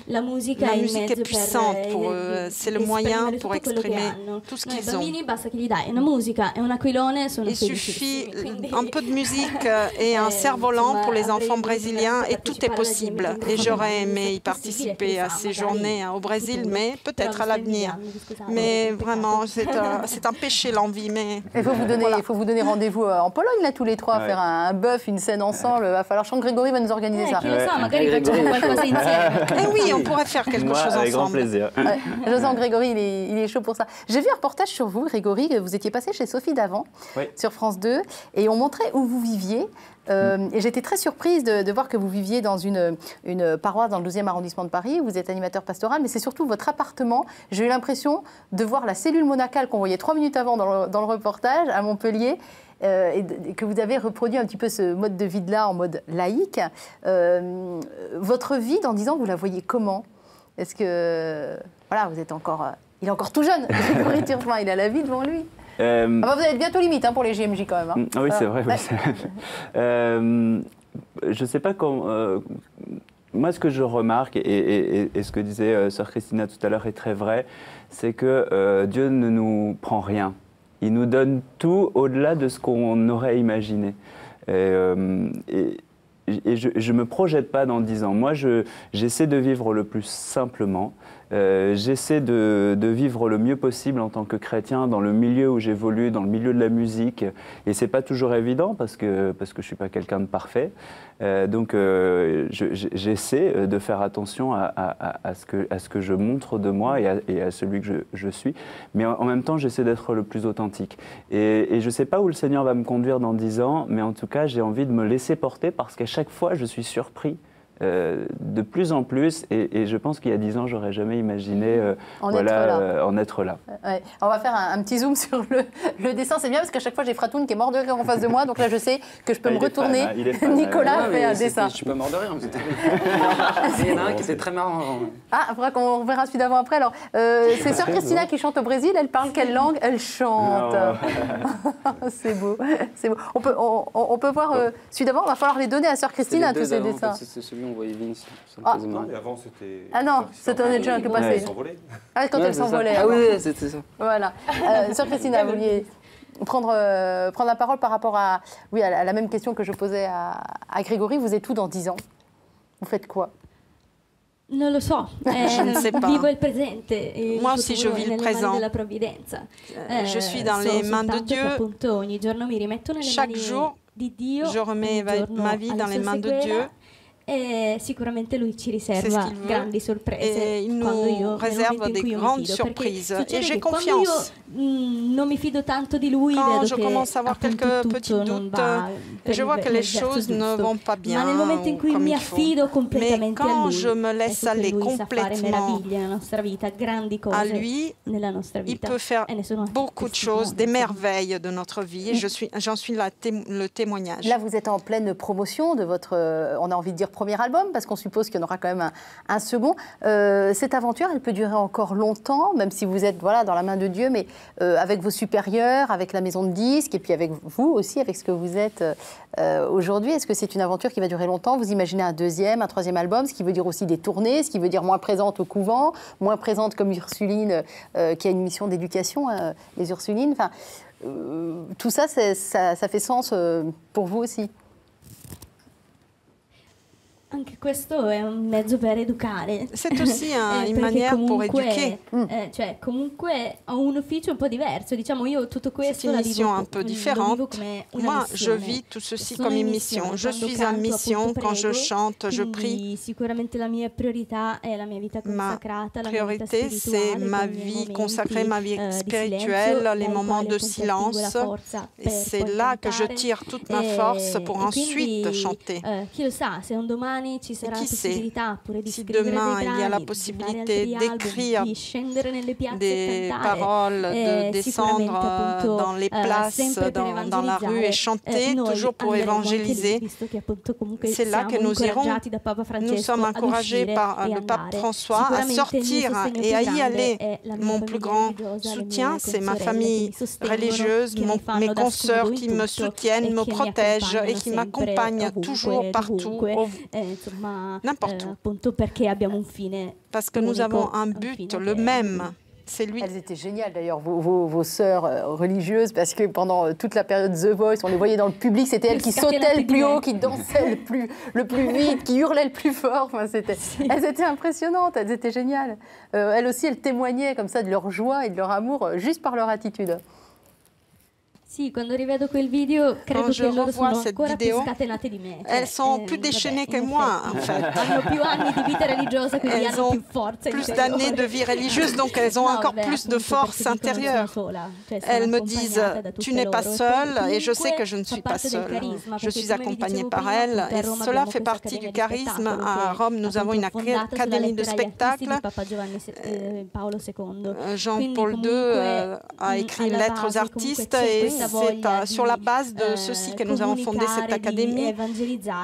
La musique est puissante pour eux, c'est le moyen pour exprimer tout ce qu'ils ont. Il suffit un peu de musique et un cerf-volant pour les enfants brésiliens et tout est possible. Et j'aurais aimé y participer à ces journées au Brésil, mais peut-être à l'avenir. Mais vraiment, c'est un péché l'envie. Mais il faut vous donner rendez-vous en Pologne, là, tous les trois, faire un bœuf, une scène ensemble. Il va falloir chanter. Grégory va nous organiser ça. Eh oui, on pourrait faire quelque chose ensemble. Avec grand plaisir. Ouais. Je sens que Grégory, il est chaud pour ça. J'ai vu un reportage sur vous, Grégory, vous étiez passé chez Sophie Davant, sur France 2, et on montrait où vous viviez. Et j'étais très surprise de voir que vous viviez dans une paroisse dans le 12e arrondissement de Paris. Vous êtes animateur pastoral, mais c'est surtout votre appartement. J'ai eu l'impression de voir la cellule monacale qu'on voyait 3 minutes avant dans le reportage à Montpellier. Et que vous avez reproduit un petit peu ce mode de vie-là en mode laïque. Votre vie, dans 10 ans, vous la voyez comment? Est-ce que... Voilà, vous êtes encore... il est encore tout jeune, Grégory Turpin, il a la vie devant lui. Vous allez être bientôt limite pour les JMJ quand même. Hein. Oui, c'est vrai. Oui, je ne sais pas comment... moi, ce que je remarque, et ce que disait sœur Christina tout à l'heure est très vrai, c'est que Dieu ne nous prend rien. Il nous donne tout au-delà de ce qu'on aurait imaginé. Et je ne me projette pas dans 10 ans. Moi, j'essaie de vivre le plus simplement. J'essaie de vivre le mieux possible en tant que chrétien dans le milieu où j'évolue, dans le milieu de la musique. Et ce n'est pas toujours évident parce que je ne suis pas quelqu'un de parfait. Donc j'essaie de faire attention à ce que je montre de moi et à celui que je suis. Mais en même temps, j'essaie d'être le plus authentique. Et je ne sais pas où le Seigneur va me conduire dans 10 ans, mais en tout cas, j'ai envie de me laisser porter parce qu'à chaque fois, je suis surpris. De plus en plus, et je pense qu'il y a 10 ans, j'aurais jamais imaginé en être là. Ouais. On va faire un petit zoom sur le dessin. C'est bien parce qu'à chaque fois, j'ai Fratoun qui est mort de rire en face de moi, donc là, je sais que je peux me retourner. Nicolas fait un dessin. Je suis pas mort de rire, mais c'était... Il y en a un qui était très marrant. Ah, on verra celui d'avant après. Alors, c'est sœur Christina qui chante au Brésil. Elle parle quelle langue? Elle chante. C'est beau, c'est beau. On peut voir celui d'avant. Il va falloir les donner à sœur Christina, tous ces dessins. C'est celui on voyait Vince. Non, mais avant, c'était... Ah non, c'était déjà un peu passé. Ah, quand elle s'envolait. Ah oui, c'était ça. Voilà. Sœur Christina, vous vouliez prendre la parole par rapport à la même question que je posais à Grégory. Vous êtes où dans 10 ans? Vous faites quoi? Non lo so, je ne sais pas. Vivo il presente. Moi aussi, je vis le présent. Je suis dans les mains de Dieu. Chaque jour, je remets ma vie dans les mains de Dieu. E sicuramente lui ci riserva grandi sorprese. Il nous réserve des grandes surprises. Et j'ai confiance. Non mi fido tanto di lui, quand je commence à avoir quelques petits doutes, je vois que les choses ne vont pas bien. Mais quand je me laisse aller complètement à lui, il peut faire beaucoup de choses, des merveilles de notre vie. Et j'en suis le témoignage. Là, vous êtes en pleine promotion de votre, on a envie de dire, premier album, parce qu'on suppose qu'il y en aura quand même un second. Cette aventure, elle peut durer encore longtemps, même si vous êtes dans la main de Dieu, mais avec vos supérieurs, avec la maison de disques, et puis avec vous aussi, avec ce que vous êtes aujourd'hui. Est-ce que c'est une aventure qui va durer longtemps? Vous imaginez un deuxième, un troisième album, ce qui veut dire aussi des tournées, ce qui veut dire moins présente au couvent, moins présente comme Ursuline, qui a une mission d'éducation, les Ursulines. Enfin, tout ça, ça fait sens pour vous aussi? Anche questo è un mezzo per educare. C'est aussi une manière pour éduquer. Cioè, comunque ho un ufficio un po' diverso. Diciamo, io tutto questo la vivo un peu différente. Moi, je vis tout ceci comme une mission. Je suis en mission quand je chante, je prie. Sicuramente la mia priorità è la mia vita consacrata, la priorité, c'est ma vie consacrée, ma vie spirituelle, les moments de silence. Et c'est là que je tire toute ma force pour ensuite chanter. Chi lo sa, se un domani ci sarà la possibilità pure di si demain il y a la possibilité d'écrire des paroles, de descendre dans les places, dans la rue et chanter, toujours pour évangéliser, c'est là que nous irons. Nous sommes encouragés par le pape François à sortir et à y aller. Mon plus grand soutien, c'est ma famille religieuse, mes consoeurs qui me soutiennent, me protègent et qui m'accompagnent toujours partout. N'importe où. Parce que nous avons un but, le même. C'est lui. Elles étaient géniales d'ailleurs, vos sœurs religieuses, parce que pendant toute la période The Voice, on les voyait dans le public, c'était elles qui sautaient le plus haut, qui dansaient le plus vite, qui hurlaient le plus fort. Enfin, elles étaient impressionnantes, elles étaient géniales. Elles aussi, elles témoignaient comme ça de leur joie et de leur amour juste par leur attitude. Sì, quando rivedo quel video, credo che loro sono ancora più scatenate di me. Elles sont plus déchaînées que moi, en fait. Hanno più anni di vita religiosa, quindi hanno più forza. Plus d'années de vie religieuse, donc elles ont encore plus de force intérieure. Elles me disent, tu n'es pas seule, et je sais que je ne suis pas seule. Je suis accompagnée par elles, et cela fait partie du charisme. À Rome, nous avons une académie de spectacle. Jean-Paul II a écrit une lettre aux artistes, et c'est sur la base de ceci que nous avons fondé cette académie,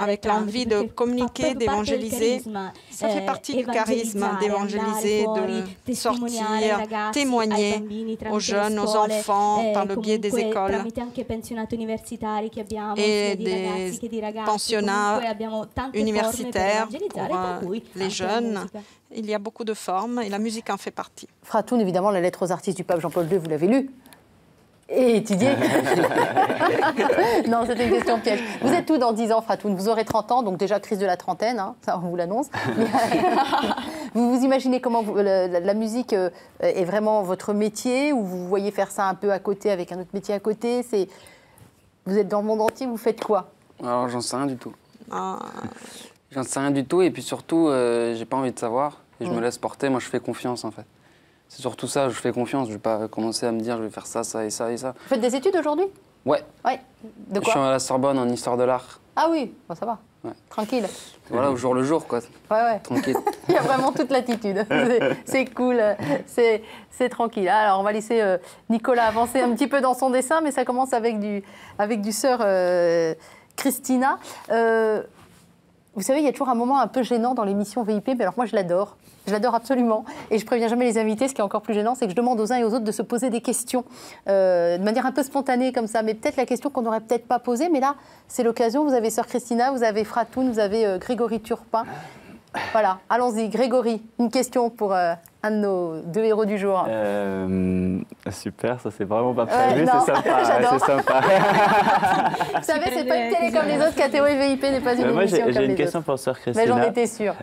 avec l'envie de communiquer, d'évangéliser. Ça fait partie du charisme, d'évangéliser, de sortir, témoigner aux jeunes, aux enfants, par le biais des écoles et des pensionnats universitaires pour les jeunes. Il y a beaucoup de formes et la musique en fait partie. Fratoun, évidemment, la lettre aux artistes du pape Jean-Paul II, vous l'avez lue et étudiée. Non, c'était une question piège. Vous êtes où dans 10 ans, Fratoun? Vous aurez 30 ans, donc déjà crise de la trentaine, hein, ça on vous l'annonce. Vous vous imaginez comment la musique est vraiment votre métier, ou vous voyez faire ça un peu à côté avec un autre métier à côté? Vous êtes dans le monde entier, vous faites quoi? Alors, j'en sais rien du tout. J'en sais rien du tout, et puis surtout, j'ai pas envie de savoir, et je me laisse porter. Moi, je fais confiance, en fait. C'est surtout ça, je fais confiance. Je vais pas commencer à me dire, je vais faire ça, ça et ça et ça. Vous faites des études aujourd'hui? Ouais. De quoi? Je suis à la Sorbonne en histoire de l'art. Ah oui, bon, ça va. Ouais. Tranquille. Voilà, au jour le jour, quoi. Ouais. Tranquille. Il y a vraiment toute l'attitude. C'est cool, c'est tranquille. Alors, on va laisser Nicolas avancer un petit peu dans son dessin, mais ça commence avec du sœur Christina. Vous savez, il y a toujours un moment un peu gênant dans l'émission VIP, mais alors moi, je l'adore. Je l'adore absolument. Et je préviens jamais les invités. Ce qui est encore plus gênant, c'est que je demande aux uns et aux autres de se poser des questions de manière un peu spontanée comme ça. Mais peut-être la question qu'on n'aurait peut-être pas posée. Mais là, c'est l'occasion. Vous avez sœur Christina, vous avez Fratoun, vous avez Grégory Turpin. Voilà, allons-y. Grégory, une question pour un de nos deux héros du jour. Super, ça c'est vraiment pas prévu, c'est sympa. C'est sympa. Vous savez, c'est pas une télé comme les autres, catégorie VIP n'est pas une émission comme les autres. J'ai une question pour sœur Christina. Mais j'en étais sûre.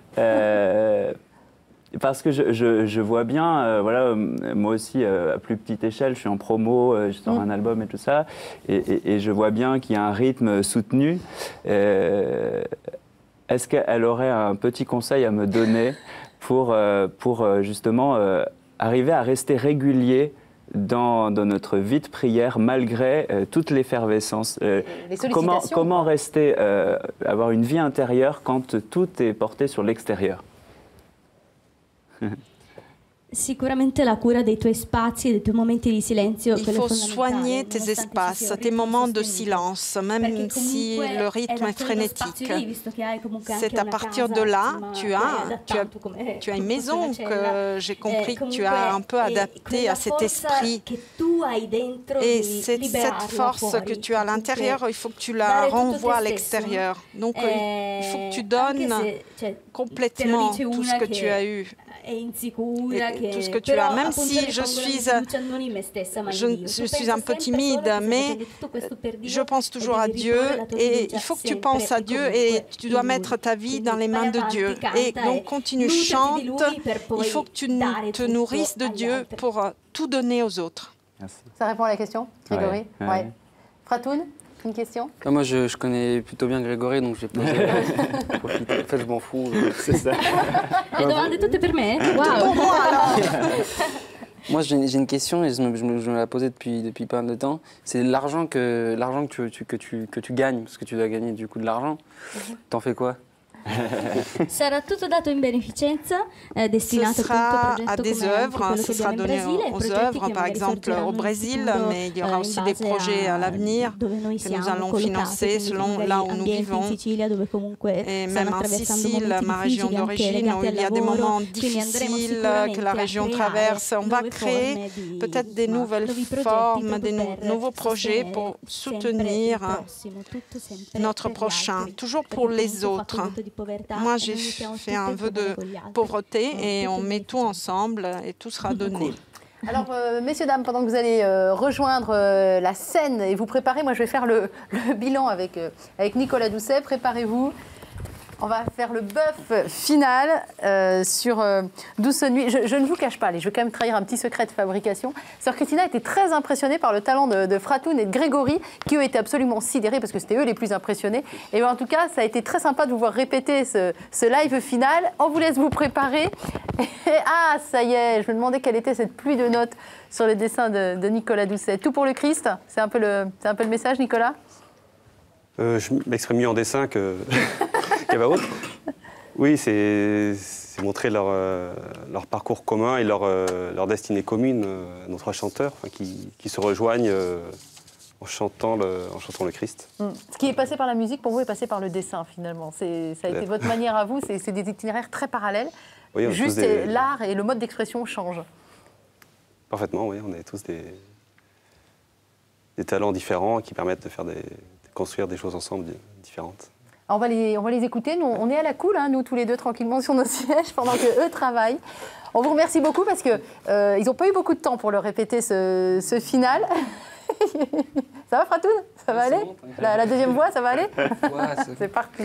Parce que je vois bien, voilà, moi aussi, à plus petite échelle, je suis en promo, je sors un album et tout ça, et je vois bien qu'il y a un rythme soutenu. Est-ce qu'elle aurait un petit conseil à me donner pour justement arriver à rester régulier dans notre vie de prière malgré toute l'effervescence? Comment rester, avoir une vie intérieure quand tout est porté sur l'extérieur? Sicuramente la cura dei tuoi spazi e dei tuoi momenti di silenzio. Il faut soigner tes espaces, tes moments de silence, même si le rythme est frénétique. C'est à partir de là, tu as une maison que j'ai compris que tu as un peu adaptée à cet esprit. Et cette force que tu as à l'intérieur, il faut que tu la renvoies à l'extérieur. Donc il faut que tu donnes complètement tout ce que tu as eu. Et tout ce que tu as, même si je suis un peu timide, mais je pense toujours à Dieu, et il faut que tu penses à Dieu, et tu dois mettre ta vie dans les mains de Dieu. Et donc continue, chante, il faut que tu te nourrisses de Dieu pour tout donner aux autres. Merci. Ça répond à la question, Grégory? Ouais. Fratoun, une question? Moi, je connais plutôt bien Grégory, donc je vais poser. En fait, je m'en fous. C'est ça. Le domande tutte per me? Wow. Moi, j'ai une question, et je me la posais depuis pas mal de temps. C'est l'argent que tu gagnes, parce que tu dois gagner du coup de l'argent. T'en fais quoi? Sarà tutto dato in beneficenza, destinato à des œuvres, ce sera donné aux œuvres, par exemple au Brésil, mais il y aura aussi des projets à l'avenir que nous allons financer selon là où nous vivons. Et même en Sicile, ma région d'origine, où il y a des moments difficiles que la région traverse, on va créer peut-être des nouvelles formes, des nouveaux projets pour soutenir notre prochain, toujours pour les autres. Moi, j'ai fait un vœu de pauvreté, et on met tout ensemble et tout sera donné. Alors, messieurs, dames, pendant que vous allez rejoindre la scène et vous préparer, moi je vais faire le bilan avec Nicolas Doucet. Préparez-vous. On va faire le bœuf final sur Douce Nuit. Je ne vous cache pas, allez, je vais quand même trahir un petit secret de fabrication. Sœur Christina était très impressionnée par le talent de Fratoun et de Grégory, qui eux étaient absolument sidérés parce que c'était eux les plus impressionnés. Et en tout cas, ça a été très sympa de vous voir répéter ce live final. On vous laisse vous préparer. Ah, ça y est, je me demandais quelle était cette pluie de notes sur le dessin de Nicolas Doucet. Tout pour le Christ, c'est un peu le message, Nicolas? Je m'exprime mieux en dessin qu'à voix haute. Oui, c'est montrer leur parcours commun et leur destinée commune, nos trois chanteurs qui se rejoignent en chantant le Christ. Ce qui est passé par la musique, pour vous, est passé par le dessin, finalement. Ça a été votre manière à vous, c'est des itinéraires très parallèles. Oui, juste l'art et le mode d'expression changent. Parfaitement, oui. On est tous des talents différents qui permettent de construire des choses ensemble différentes. On va les écouter. Nous, on est à la cool, hein, nous tous les deux tranquillement sur nos sièges pendant qu'eux travaillent. On vous remercie beaucoup parce qu'ils n'ont pas eu beaucoup de temps pour leur répéter ce final. Ça va, Fratoun? Ça va aller bon, la deuxième voix, ça va aller? Ouais, c'est parti.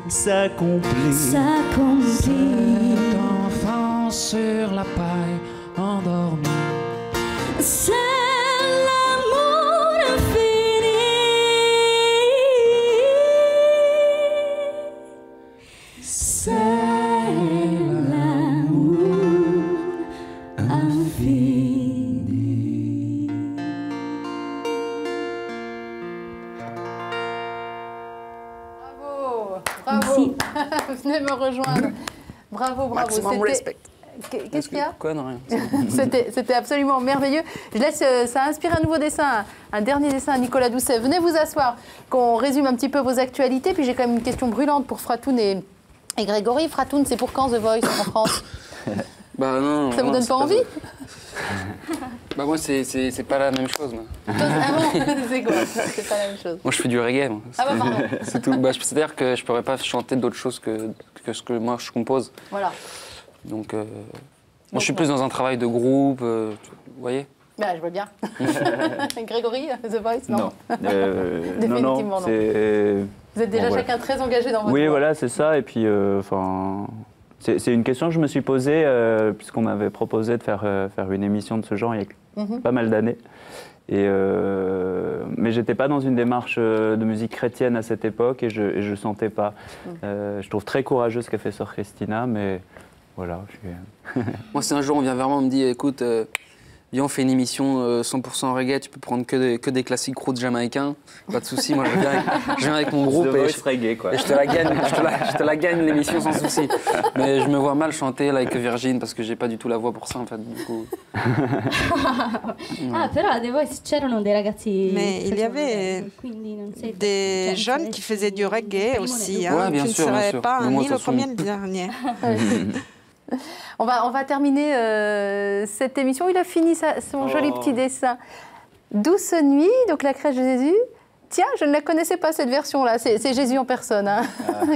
S'accomplit. Cet enfant sur la paille endormi. C'est l'amour infini. C'est l'amour infini. Bravo. Venez me rejoindre. Bravo. Maximum respect. Qu'est-ce qu'il y a? Quoi, non, rien. C'était absolument merveilleux. Je laisse, ça inspire un nouveau dessin, un dernier dessin à Nicolas Doucet. Venez vous asseoir, qu'on résume un petit peu vos actualités. Puis j'ai quand même une question brûlante pour Fratoun et Et Grégory, Fratoun, c'est pour quand The Voice en France? Bah non. Ça vous donne pas envie? Bah moi, c'est pas la même chose. Moi. Ah bon? C'est quoi? C'est pas la même chose. Moi, je fais du reggae. Moi. Ah bah pardon. C'est tout. Bah, c'est-à-dire que je pourrais pas chanter d'autres choses que ce que moi je compose. Voilà. Donc, moi, je suis plus dans un travail de groupe, vous voyez? Bah, je vois bien. Grégory, The Voice, non? Définitivement non. Vous êtes déjà chacun très engagé dans votre voie. Voilà, c'est ça. Et puis, c'est une question que je me suis posée, puisqu'on m'avait proposé de faire une émission de ce genre il y a pas mal d'années. Mais j'étais pas dans une démarche de musique chrétienne à cette époque et je sentais pas. Je trouve très courageux ce qu'a fait Sœur Christina, mais voilà. Moi, c'est un jour, on vient vers moi, on me dit, écoute, viens, on fait une émission 100% reggae, tu peux prendre que des classiques roots jamaïcains, pas de souci. Moi, je viens avec mon groupe et je te la gagne l'émission sans souci. Mais je me vois mal chanter Like Virgin parce que j'ai pas du tout la voix pour ça en fait. Du coup. Ah, però a The Voice c'erano dei ragazzi. Mais il y avait des jeunes qui faisaient du reggae aussi. Ouais, bien tu sûr, ne serais pas ni le premier ni le dernier. On va terminer cette émission. Il a fini son joli petit dessin. Douce nuit, donc la crèche de Jésus. Tiens, je ne la connaissais pas cette version-là. C'est Jésus en personne hein,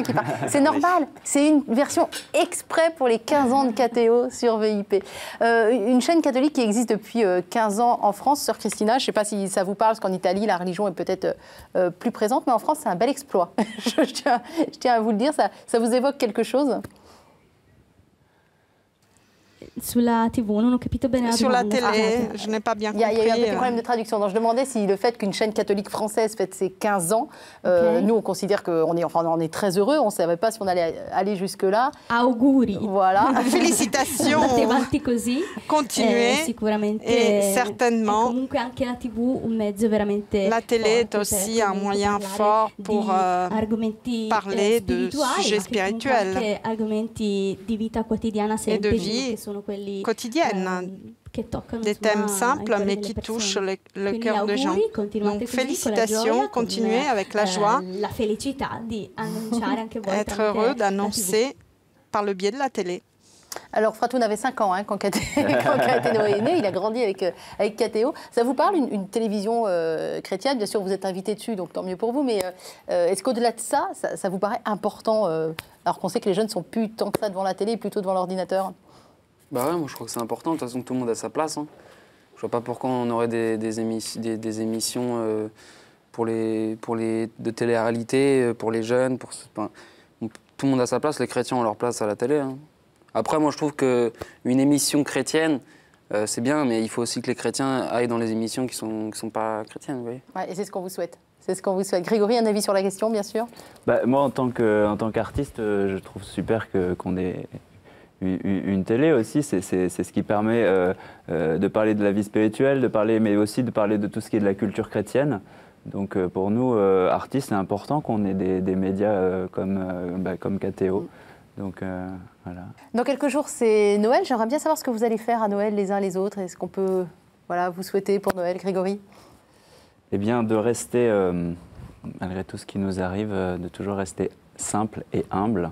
qui parle. C'est normal. C'est une version exprès pour les 15 ans de KTO sur VIP. Une chaîne catholique qui existe depuis 15 ans en France, Sœur Christina. Je ne sais pas si ça vous parle, parce qu'en Italie, la religion est peut-être plus présente, mais en France, c'est un bel exploit. je tiens à vous le dire. Ça vous évoque quelque chose? Sulla TV, non ho capito bene la Sur la télé, je n'ai pas bien compris. Il y a eu un petit problème de traduction. Donc je demandais si le fait qu'une chaîne catholique française fête ses 15 ans, nous on considère qu'on est très heureux, on ne savait pas si on allait aller jusque-là. Auguri. Voilà. Félicitations. Continuez. Et certainement. Comunque anche la TV un mezzo veramente. La télé est aussi un moyen fort pour parler de sujets spirituels. Argomenti di vita quotidiana et de vie quotidienne. Des thèmes simples mais qui touchent le cœur des gens. Donc félicitations, continuez avec la joie. Être heureux d'annoncer par le biais de la télé. Alors Fratoun avait 5 ans quand KTO est né, il a grandi avec KTO. Ça vous parle, une télévision chrétienne? Bien sûr, vous êtes invité dessus, donc tant mieux pour vous, mais est-ce qu'au-delà de ça vous paraît important, alors qu'on sait que les jeunes ne sont plus tant que ça devant la télé, plutôt devant l'ordinateur? Bah ouais, moi je crois que c'est important, de toute façon tout le monde a sa place. Hein. Je vois pas pourquoi on aurait des émissions de télé-réalité pour les jeunes. Tout le monde a sa place, les chrétiens ont leur place à la télé. Hein. Après, moi je trouve qu'une émission chrétienne, c'est bien, mais il faut aussi que les chrétiens aillent dans les émissions qui sont pas chrétiennes. Vous voyez. Ouais, et c'est ce qu'on vous souhaite. C'est ce qu'on vous souhaite. Grégory, un avis sur la question, bien sûr? Moi, en tant qu'artiste, je trouve super qu'on ait une télé aussi. C'est ce qui permet de parler de la vie spirituelle, mais aussi de parler de tout ce qui est de la culture chrétienne. Donc pour nous, artistes, c'est important qu'on ait des médias comme KTO. Donc voilà. Dans quelques jours, c'est Noël. J'aimerais bien savoir ce que vous allez faire à Noël les uns les autres. Est-ce qu'on peut vous souhaiter pour Noël, Grégory? Eh bien, de rester, malgré tout ce qui nous arrive, de toujours rester simple et humble.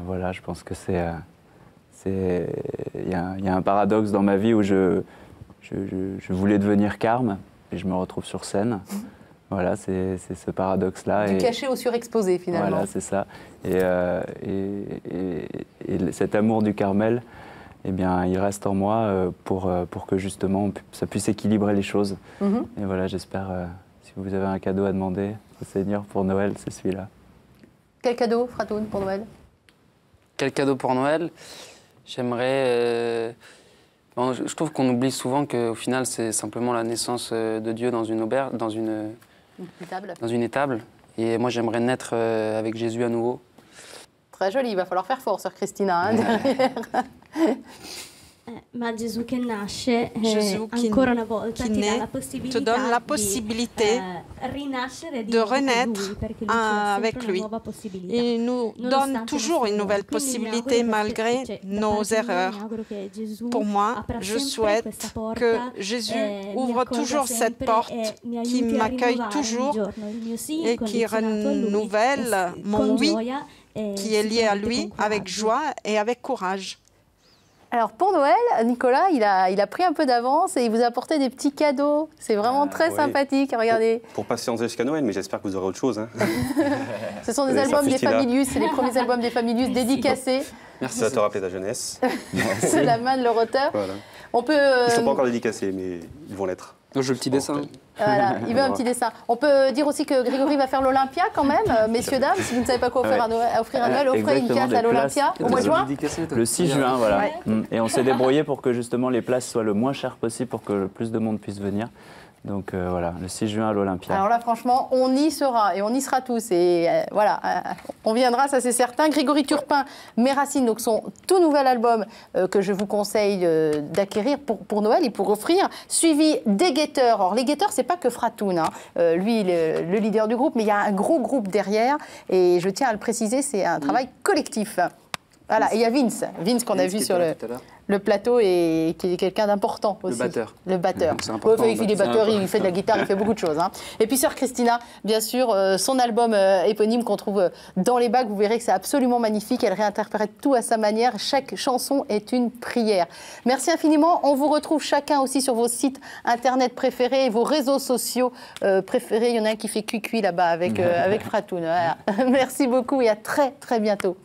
Voilà, je pense que il y a un paradoxe dans ma vie où je voulais devenir carme et je me retrouve sur scène. Voilà, c'est ce paradoxe-là. Du caché au surexposé, finalement. Voilà, c'est ça. Et cet amour du Carmel, eh bien, il reste en moi pour que justement ça puisse équilibrer les choses. Et voilà, j'espère, si vous avez un cadeau à demander au Seigneur pour Noël, c'est celui-là. Quel cadeau, Fratoun, pour Noël? Quel cadeau pour Noël? J'aimerais... je trouve qu'on oublie souvent qu'au final, c'est simplement la naissance de Dieu dans une auberge, dans une étable. Et moi, j'aimerais naître avec Jésus à nouveau. Très joli, il va falloir faire fort, Sœur Christina, derrière. Ma Gesù che nasce, ancora una volta ti donne la possibilité de renaître avec lui. Il nous donne toujours une nouvelle possibilité malgré nos erreurs. Pour moi, je souhaite que Jésus ouvre toujours cette porte qui m'accueille toujours et qui renouvelle mon oui qui est lié à lui avec joie et avec courage. Alors pour Noël, Nicolas, il a pris un peu d'avance et il vous a apporté des petits cadeaux. C'est vraiment très sympathique, regardez. Pour patienter jusqu'à Noël, mais j'espère que vous aurez autre chose. Hein. Ce sont des albums des Familius, c'est les premiers albums des Familius dédicacés. Merci. Ça te rappeler ta jeunesse. C'est la main de leur auteur. Voilà. On peut, ils ne sont pas encore dédicacés, mais ils vont l'être. Je veux le petit dessin. Voilà, il veut un petit dessin. On peut dire aussi que Grégory va faire l'Olympia quand même. Messieurs, dames, si vous ne savez pas quoi offrir à Noël, offrez une place à l'Olympia au mois de juin. Le 6 juin, voilà. Ouais. Et on s'est débrouillé pour que justement les places soient le moins chères possible pour que le plus de monde puisse venir. Donc voilà, le 6 juin à l'Olympia. Alors là, franchement, on y sera et on y sera tous. Et voilà, on viendra, ça c'est certain. Grégory Turpin, Mes Racines, donc son tout nouvel album que je vous conseille d'acquérir pour Noël et pour offrir, suivi des Guetteurs. Alors les Guetteurs, c'est pas que Fratoun, hein. Lui, il est le leader du groupe, mais il y a un gros groupe derrière. Et je tiens à le préciser, c'est un travail collectif. Voilà, et il y a Vince qu'on a vu sur le plateau et qui est quelqu'un d'important aussi. Le batteur. C'est important. Il fait des batteurs, il fait de la guitare, il fait beaucoup de choses. Hein. Et puis Sœur Christina, bien sûr, son album éponyme qu'on trouve dans les bacs, vous verrez que c'est absolument magnifique. Elle réinterprète tout à sa manière. Chaque chanson est une prière. Merci infiniment. On vous retrouve chacun aussi sur vos sites internet préférés et vos réseaux sociaux préférés. Il y en a un qui fait cuicui là-bas avec Fratoun. Voilà. Merci beaucoup et à très très bientôt.